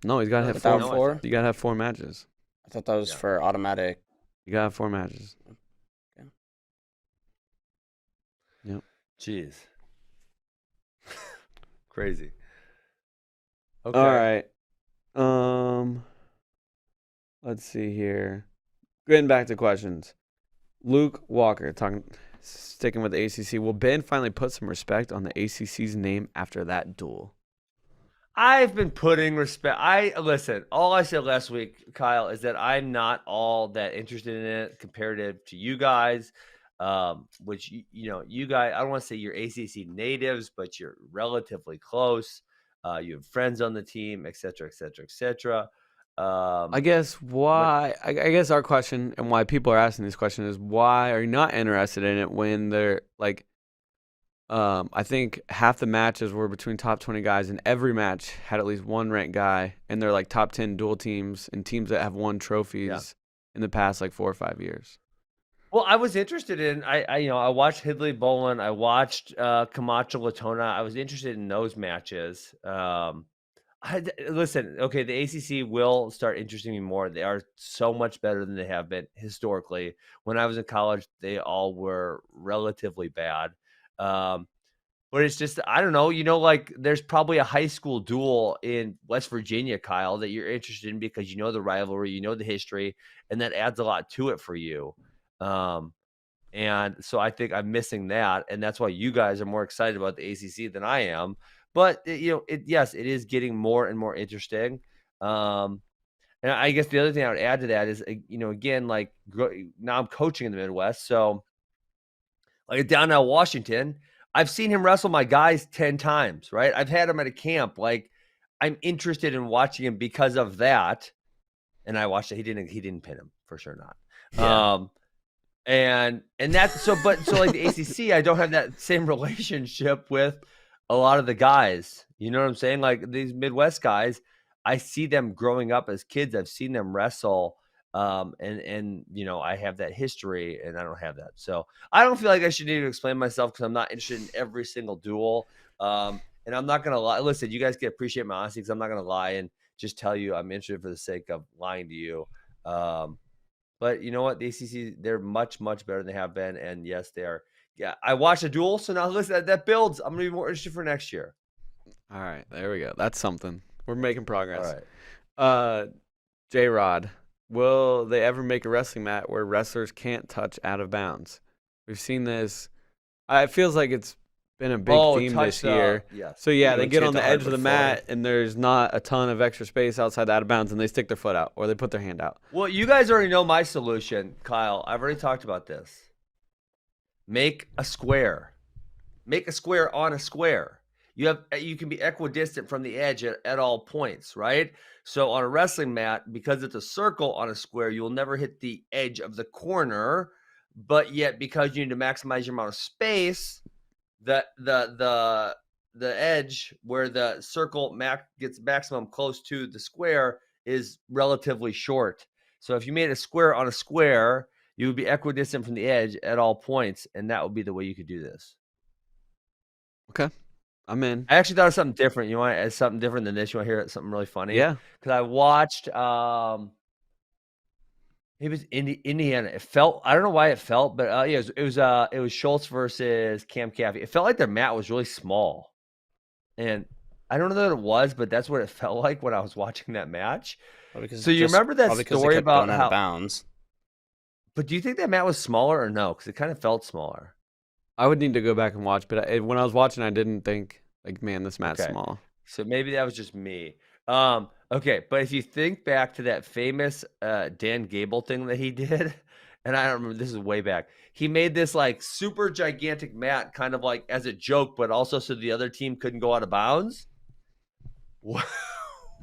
No, he's got to have without 4. 4. You got to have 4 matches. I thought that was Yeah. for automatic. You got to have 4 matches. Jeez. Crazy. Okay. All right. Let's see here. Getting back to questions. Luke Walker sticking with the ACC, will Ben finally put some respect on the ACC's name after that duel? I've been putting respect. Listen, all I said last week, Kyle, is that I'm not all that interested in it comparative to you guys. Which you guys, I don't want to say you're ACC natives, but you're relatively close. You have friends on the team, et cetera, et cetera, et cetera. I guess why? I guess our question and why people are asking this question is why are you not interested in it when they're like, I think half the matches were between top 20 guys, and every match had at least one ranked guy, and they're like top 10 dual teams and teams that have won trophies in the past like 4 or 5 years. Well, I was interested in I watched Hidley Bolin, I watched Camacho Latona. I was interested in those matches. Listen, okay, the ACC will start interesting me more. They are so much better than they have been historically. When I was in college, they all were relatively bad. But it's just, I don't know, like there's probably a high school duel in West Virginia, Kyle, that you're interested in because you know the rivalry, you know the history, and that adds a lot to it for you. And so I think I'm missing that, and that's why you guys are more excited about the ACC than I am. But yes, it is getting more and more interesting. And I guess the other thing I would add to that is, again, like now I'm coaching in the Midwest, so like down now Washington, I've seen him wrestle my guys 10 times, right? I've had him at a camp. Like I'm interested in watching him because of that. And I watched it. He didn't pin him, for sure not. Yeah. And that's so like the ACC, I don't have that same relationship with a lot of the guys. You know what I'm saying? Like these Midwest guys, I see them growing up as kids. I've seen them wrestle. And I have that history and I don't have that. So I don't feel like I should need to explain myself because I'm not interested in every single duel. And I'm not going to lie. Listen, you guys can appreciate my honesty because I'm not going to lie and just tell you I'm interested for the sake of lying to you. But you know what? The ACC, they're much, much better than they have been. And yes, they are. Yeah, I watched a duel. So now listen, that builds. I'm going to be more interested for next year. All right. There we go. That's something. We're making progress. All right. J-Rod. Will they ever make a wrestling mat where wrestlers can't touch out of bounds? We've seen this. It feels like it's been a big theme this year. Yes. So, yeah, they get on the edge of the mat, and there's not a ton of extra space outside the out of bounds, and they stick their foot out or they put their hand out. Well, you guys already know my solution, Kyle. I've already talked about this. Make a square. Make a square on a square. You can be equidistant from the edge at all points, right? So on a wrestling mat, because it's a circle on a square, you will never hit the edge of the corner. But yet, because you need to maximize your amount of space, the edge where the circle gets maximum close to the square is relatively short. So if you made a square on a square, you would be equidistant from the edge at all points, and that would be the way you could do this. Okay. I'm in. I actually thought of something different. You want to add something different than this? You want to hear something really funny? Yeah. Because I watched it was Indiana. It felt, I don't know why it felt, but yeah, it was Schultz versus Cam Caffey. It felt like their mat was really small. And I don't know that it was, but that's what it felt like when I was watching that match. So you remember that story about how bounds? But do you think that mat was smaller or no? Because it kind of felt smaller. I would need to go back and watch, but when I was watching, I didn't think, like, man, this mat's small. So maybe that was just me. Okay, but if you think back to that famous Dan Gable thing that he did, and I don't remember, this is way back. He made this like super gigantic mat kind of like as a joke, but also so the other team couldn't go out of bounds.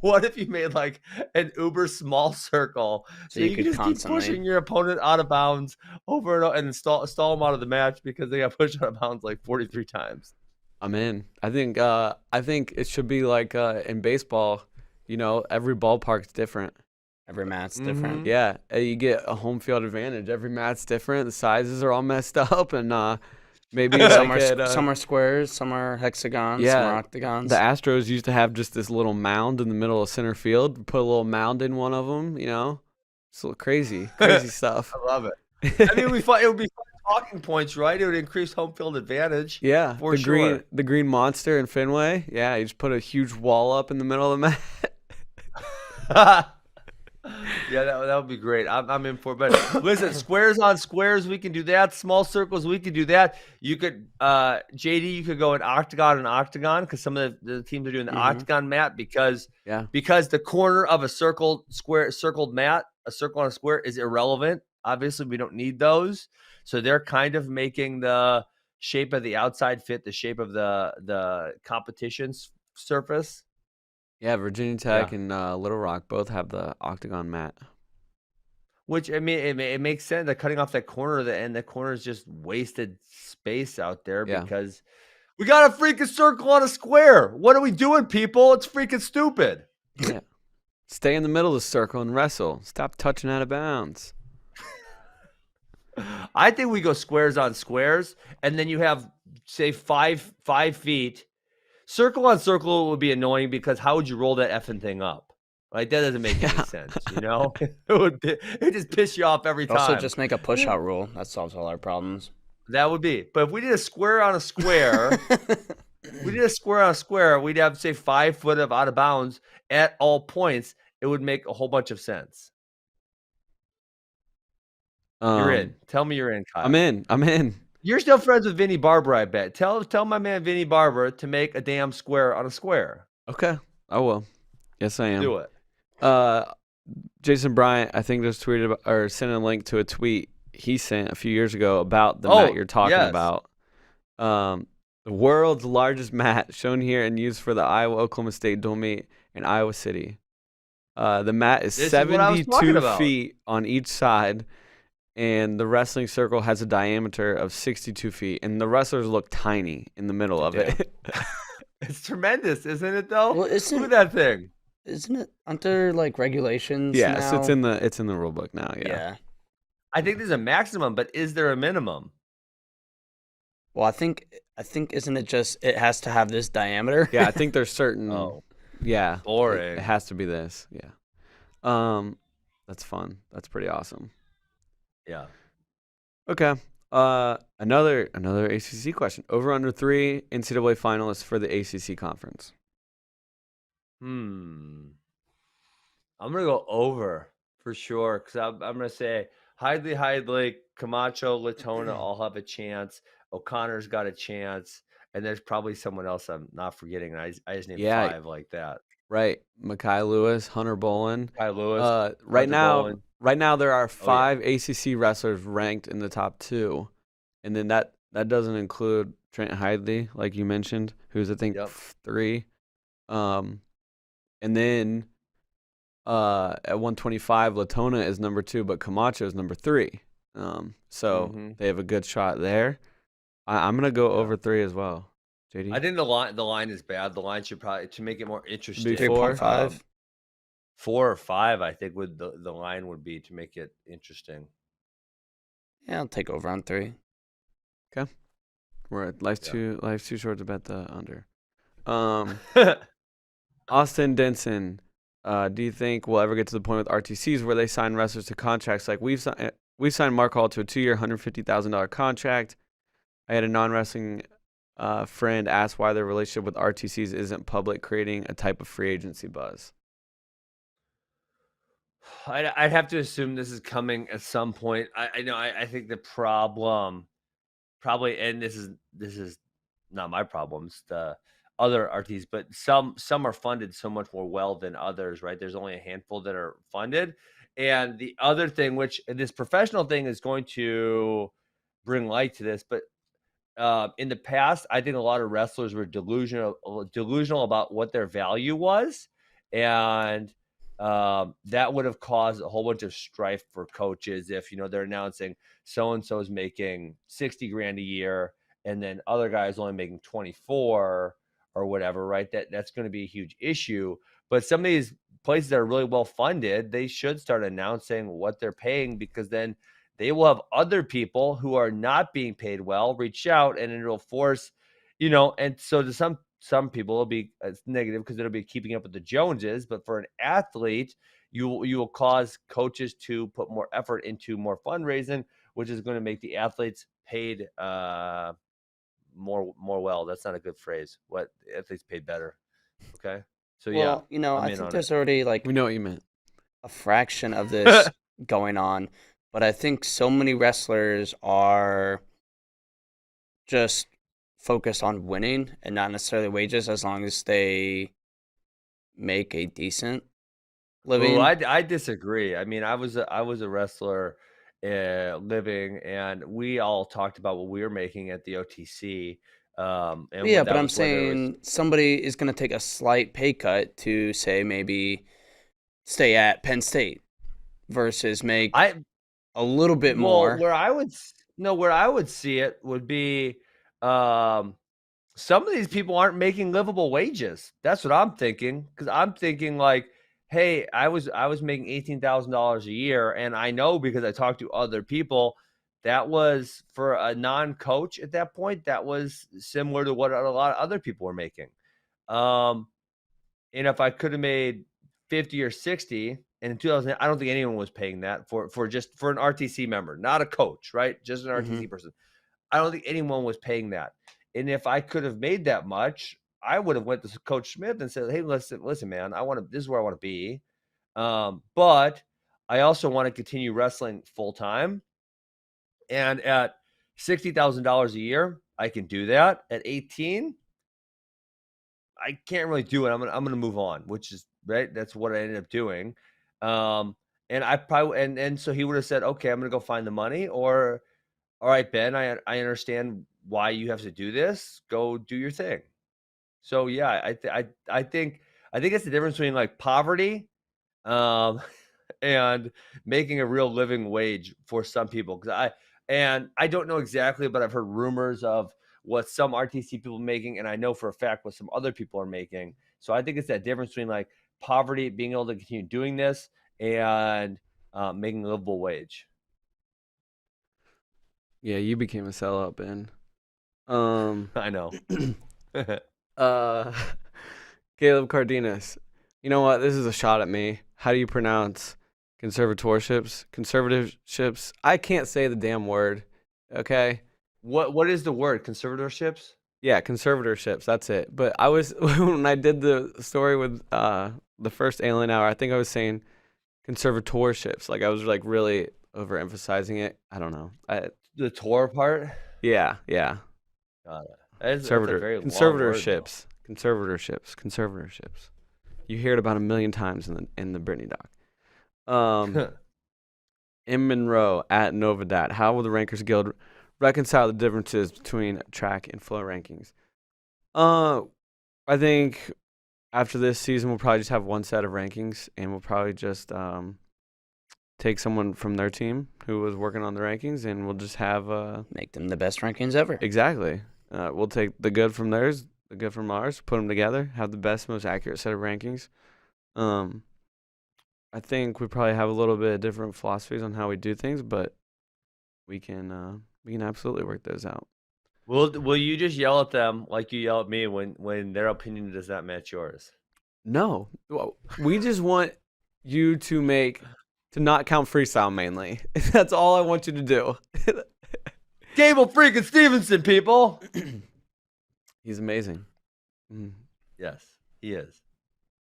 What if you made like an uber small circle so you could just keep pushing your opponent out of bounds over and over and stall them out of the match because they got pushed out of bounds like 43 times? I'm in. I think it should be like in baseball, every ballpark's different. Every mat's different. Yeah, you get a home field advantage. Every mat's different. The sizes are all messed up, and maybe some are squares, some are hexagons, some are octagons. The Astros used to have just this little mound in the middle of center field. Put a little mound in one of them. It's a little crazy stuff. I love it. I mean, it would be fun talking points, right? It would increase home field advantage. Yeah, the green monster in Fenway. Yeah, you just put a huge wall up in the middle of the mat. Yeah, that would be great. I'm in for it. But listen, squares on squares, we can do that. Small circles, we can do that. You could, JD, you could go an octagon and octagon because some of the teams are doing the octagon mat because Yeah. the corner of a circled mat, a circle on a square, is irrelevant. Obviously, we don't need those, so they're kind of making the shape of the outside fit the shape of the competition surface. Yeah, Virginia Tech and Little Rock both have the octagon mat. Which, I mean, it makes sense. They're cutting off that corner, and the corner is just wasted space out there Yeah. because we got a freaking circle on a square. What are we doing, people? It's freaking stupid. Yeah. Stay in the middle of the circle and wrestle. Stop touching out of bounds. I think we go squares on squares, and then you have, say, 5 feet. Circle on circle would be annoying because how would you roll that effing thing up? Like, that doesn't make any sense, you know? It just piss you off every time. Also, just make a push-out rule. That solves all our problems. That would be. But if we did a square on a square, we'd have, say, 5 foot of out of bounds at all points. It would make a whole bunch of sense. You're in. Tell me you're in, Kyle. I'm in. You're still friends with Vinny Barber, I bet. Tell my man Vinny Barber to make a damn square on a square. Okay, I will. Yes, I am. Do it. Jason Bryant, I think, just tweeted or sent a link to a tweet he sent a few years ago about the mat you're talking about. The world's largest mat shown here and used for the Iowa-Oklahoma State dual meet in Iowa City. The mat is 72 feet on each side, and the wrestling circle has a diameter of 62 feet, and the wrestlers look tiny in the middle of it. It's tremendous, isn't it, though? Well, look at that thing. Isn't it under like regulations? Yes, now? it's in the rule book now. Yeah. I think there's a maximum, but is there a minimum? Well, I think isn't it just it has to have this diameter? Yeah, I think there's certain. Yeah. Boring. It has to be this. Yeah. That's fun. That's pretty awesome. Yeah. Okay. Another ACC question. Over under 3 NCAA finalists for the ACC conference. I'm gonna go over for sure because I'm gonna say Hidley, Camacho, Latona all have a chance. O'Connor's got a chance, and there's probably someone else I'm not forgetting. I just named 5 like that. Right, Mekhi Lewis, Hunter Bolin. Mekhi Lewis. Right now there are 5 ACC wrestlers ranked in the top 2, and then that doesn't include Trent Hidley, like you mentioned, who's I think 3. And then at 125, Latona is number 2, but Camacho is number 3. So they have a good shot there. I'm gonna go over 3 as well. JD? I think the line is bad. The line should probably, to make it more interesting, 3.5. 4 or 5. I think would the line would be to make it interesting. Yeah, I'll take over on 3. Okay. We're at life's too short to bet the under. Austin Denson, do you think we'll ever get to the point with RTCs where they sign wrestlers to contracts like we've signed Mark Hall to a 2-year, $150,000 contract? I had a non-wrestling friend ask why their relationship with RTCs isn't public, creating a type of free agency buzz. I'd have to assume this is coming at some point. I know. I think the problem, probably, and this is not my problems. The other RTs, but some are funded so much more well than others. Right? There's only a handful that are funded, and the other thing, which this professional thing is going to bring light to this, but in the past, I think a lot of wrestlers were delusional about what their value was, and that would have caused a whole bunch of strife for coaches if they're announcing so and so is making $60,000 a year, and then other guys only making 24 or whatever. Right? That's going to be a huge issue. But some of these places that are really well funded, they should start announcing what they're paying, because then they will have other people who are not being paid well reach out, and it'll force, and so to some people it'll be negative because it'll be keeping up with the Joneses. But for an athlete, you will cause coaches to put more effort into more fundraising, which is going to make the athletes paid more well. That's not a good phrase. What athletes paid better? Okay, so I think there's already like we know what you meant. a fraction of this going on, but I think so many wrestlers are just focused on winning and not necessarily wages, as long as they make a decent Ooh, living. I disagree. I mean, I was a wrestler living, and we all talked about what we were making at the OTC, and Yeah, what but that I'm was whether it was saying somebody is going to take a slight pay cut to say maybe stay at Penn State versus make I a little bit well more. where I would no where I would see it would be um some of these people aren't making livable wages. That's what I'm thinking. Because I'm thinking like, hey, I was making $18,000 a year, and I know because I talked to other people that was for a non-coach at that point. That was similar to what a lot of other people were making. Um, and if I could have made 50 or 60, and in 2000, I don't think anyone was paying that for just for an RTC member, not a coach, right? Just an Hmm. RTC person. I don't think anyone was paying that. And if I could have made that much, I would have went to Coach Smith and said, "Hey, listen, man, I want to. This is where I want to be, but I also want to continue wrestling full time. And at $60,000 a year, I can do that. At 18, I can't really do it. I'm gonna move on, which is right. That's what I ended up doing. Um, and I probably and so he would have said, "Okay, I'm gonna go find the money," or all right, Ben, I understand why you have to do this. Go do your thing. So yeah, I think it's the difference between like poverty, um, and making a real living wage for some people. And I don't know exactly, but I've heard rumors of what some RTC people are making, and I know for a fact what some other people are making. So I think it's that difference between like poverty, being able to continue doing this, and making a livable wage. Yeah, you became a sellout, Ben. Um, I know. uh, Caleb Cardenas. You know what? This is a shot at me. How do you pronounce conservatorships? Conservatorships? I can't say the damn word. Okay. What is the word? Conservatorships? Yeah, conservatorships. That's it. But I was when I did the story with the first Alien Hour. I think I was saying conservatorships. Like I was like really overemphasizing it. I don't know. The tour part? Yeah. Got it. That's a very long word, though. Conservatorships. You hear it about a million times in the Britney doc. M. Monroe at Novadat. How will the Rankers Guild reconcile the differences between track and flow rankings? I think after this season, we'll probably just have one set of rankings, and we'll probably just take someone from their team who was working on the rankings, and we'll just have Make them the best rankings ever. exactly. We'll take the good from theirs, the good from ours, put them together, have the best, most accurate set of rankings. I think we probably have a little bit of different philosophies on how we do things, but we can absolutely work those out. Will you just yell at them like you yell at me when their opinion does not match yours? No, we just want you to not count freestyle mainly. That's all I want you to do. Gable freaking Stevenson, people. He's amazing. Yes, he is.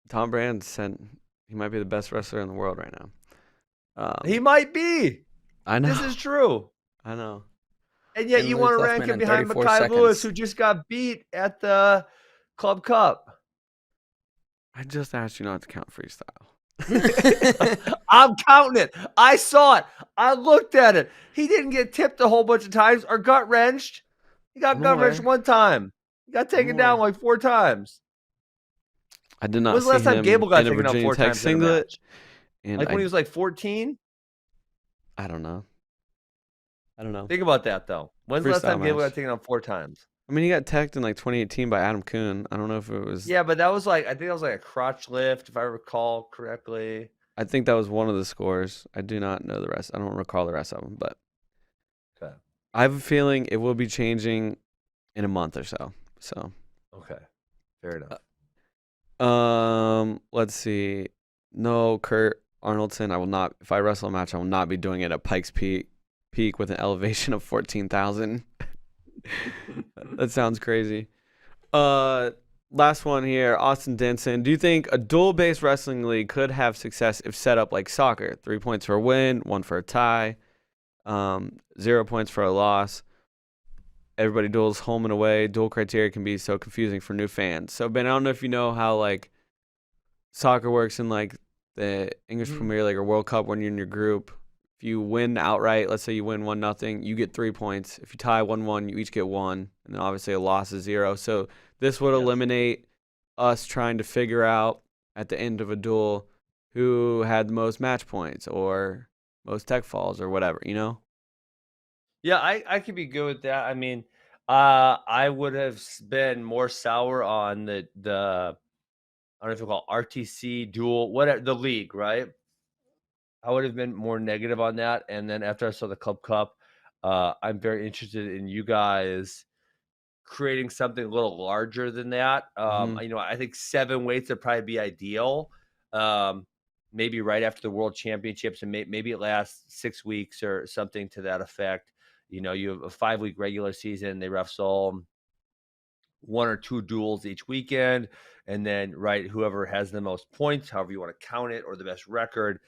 Tom Brand said he might be the best wrestler in the world right now. He might be. I know. This is true. I know. And yet And you Luke want to Leffman rank him in behind 34 Mekhi Lewis, seconds. who just got beat at the Club Cup. I just asked you not to count freestyle. I'm counting it. I saw it. I looked at it. He didn't get tipped a whole bunch of times or gut wrenched. He got I'm gut wrenched aware. one time. He got taken I'm down aware. like 4 times. I did not When's the see last time him Gable got in a taken down Virginia 4 Tech times in a singlet. match? And Like when he was like 14? I don't know. Think about that, though. When's the last Freestyle time Gable match. got taken down 4 times? I mean, he got teched in like 2018 by Adam Kuhn. I don't know if it was. Yeah, but that was like, I think that was like a crotch lift, if I recall correctly. I think that was one of the scores. I do not know the rest. I don't recall the rest of them, but Okay. I have a feeling it will be changing in a month or so. So, Okay. Fair enough. let's see. No, Kurt Arnoldson. I will not. If I wrestle a match, I will not be doing it at Pikes Peak with an elevation of 14,000. That sounds crazy. last one here, Austin Denson. Do you think a duel-based wrestling league could have success if set up like soccer? 3 points for a win, 1 for a tie, 0 points for a loss. Everybody duels home and away. Duel criteria can be so confusing for new fans. So, Ben, I don't know if you know how like soccer works in like the English Premier League or World Cup when you're in your group. If you win outright, let's say you win 1-0, you get 3 points. If you tie 1-1, you each get 1, and then obviously a loss is 0. So this would eliminate us trying to figure out at the end of a duel who had the most match points or most tech falls or whatever, you know? Yeah, I could be good with that. I mean, I would have been more sour on the I don't know if you call it RTC duel, whatever, the league, right? I would have been more negative on that. And then after I saw the Club Cup, I'm very interested in you guys creating something a little larger than that. You know, I think 7 weights would probably be ideal. Maybe right after the World Championships, and maybe it lasts 6 weeks or something to that effect. You know, you have a 5-week regular season. They wrestle 1 or 2 duels each weekend, and then whoever has the most points, however you want to count it, or the best record,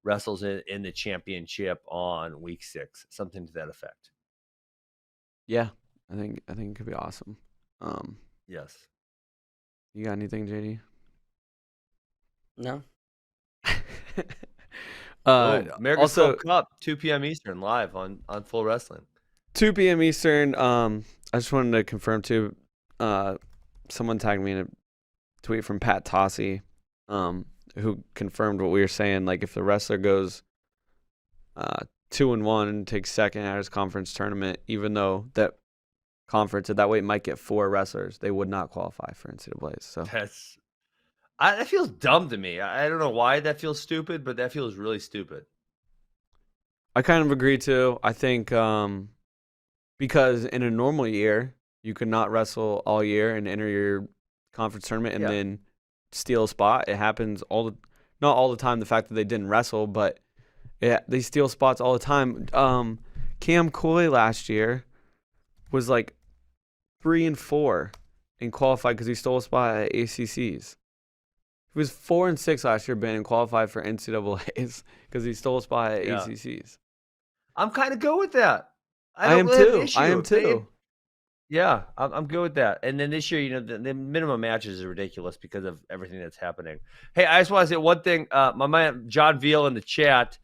wrestles in the championship on week 6, something to that effect. Yeah, I think it could be awesome. Yes. You got anything, JD? No. America's also Club Cup, 2 p.m. Eastern, live on FloWrestling. 2 p.m. Eastern. I just wanted to confirm too. Someone tagged me in a tweet from Pat Tossi, who confirmed what we were saying. Like if the wrestler goes 2-1 and takes second at his conference tournament, even though that conference at that weight might get 4 wrestlers, they would not qualify for NCAAs. So that feels dumb to me. I don't know why that feels stupid, but that feels really stupid. I kind of agree too. I think because in a normal year, you could not wrestle all year and enter your conference tournament and then steal a spot. It happens not all the time, the fact that they didn't wrestle, but they steal spots all the time. Cam Coy last year was like 3-4 and qualified because he stole a spot at ACCs. He was 4-6 last year, Ben, and qualified for NCAAs because he stole a spot at ACCs. I'm kind of good with that. I am too. Yeah, I'm good with that. And then this year, you know, the minimum matches is ridiculous because of everything that's happening. Hey, I just want to say one thing. My man John Veal in the chat,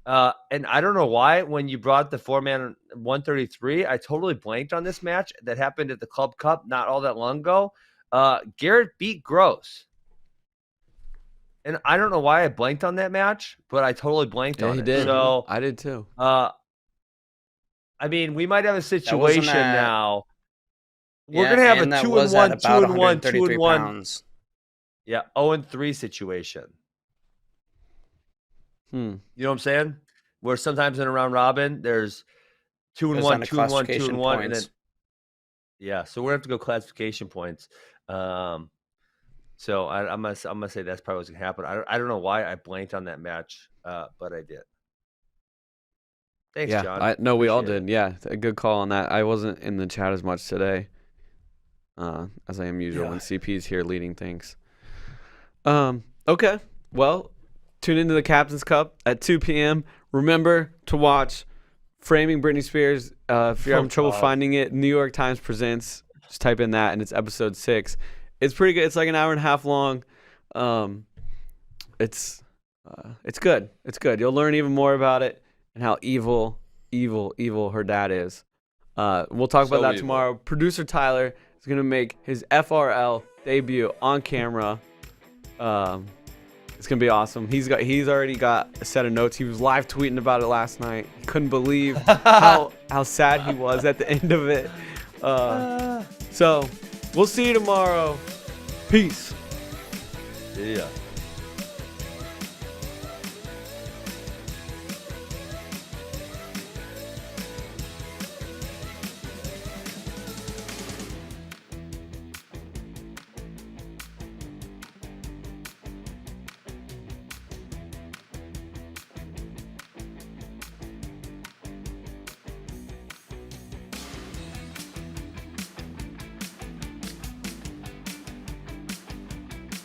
and I don't know why when you brought the 4-man 133, I totally blanked on this match that happened at the Club Cup not all that long ago. Garrett beat Gross. And I don't know why I blanked on that match, but I totally blanked on it. Did. So I did too. I mean, we might have a situation now. We're gonna have a 2-1, 2-1, 2-1. Yeah, 0-3 situation. You know what I'm saying? Where sometimes in a round robin, there's 2-1, 2-1, 2-1, and then so we're gonna have to go classification points. So I'm gonna say that's probably what's gonna happen. I don't know why I blanked on that match, but I did. Thanks, John. No, we all did. Yeah, a good call on that. I wasn't in the chat as much today, as I am usual when CP's here leading things. Okay, well, tune into the Captain's Cup at 2 p.m. Remember to watch Framing Britney Spears. If you're having trouble finding it, New York Times Presents. Just type in that, and it's episode 6. It's pretty good. It's like an hour and a half long. It's good. It's good. You'll learn even more about it and how evil her dad is. We'll talk about that tomorrow. Producer Tyler is going to make his FRL debut on camera. It's going to be awesome. He's already got a set of notes. He was live tweeting about it last night. He couldn't believe how sad he was at the end of it. So we'll see you tomorrow. Peace. See ya.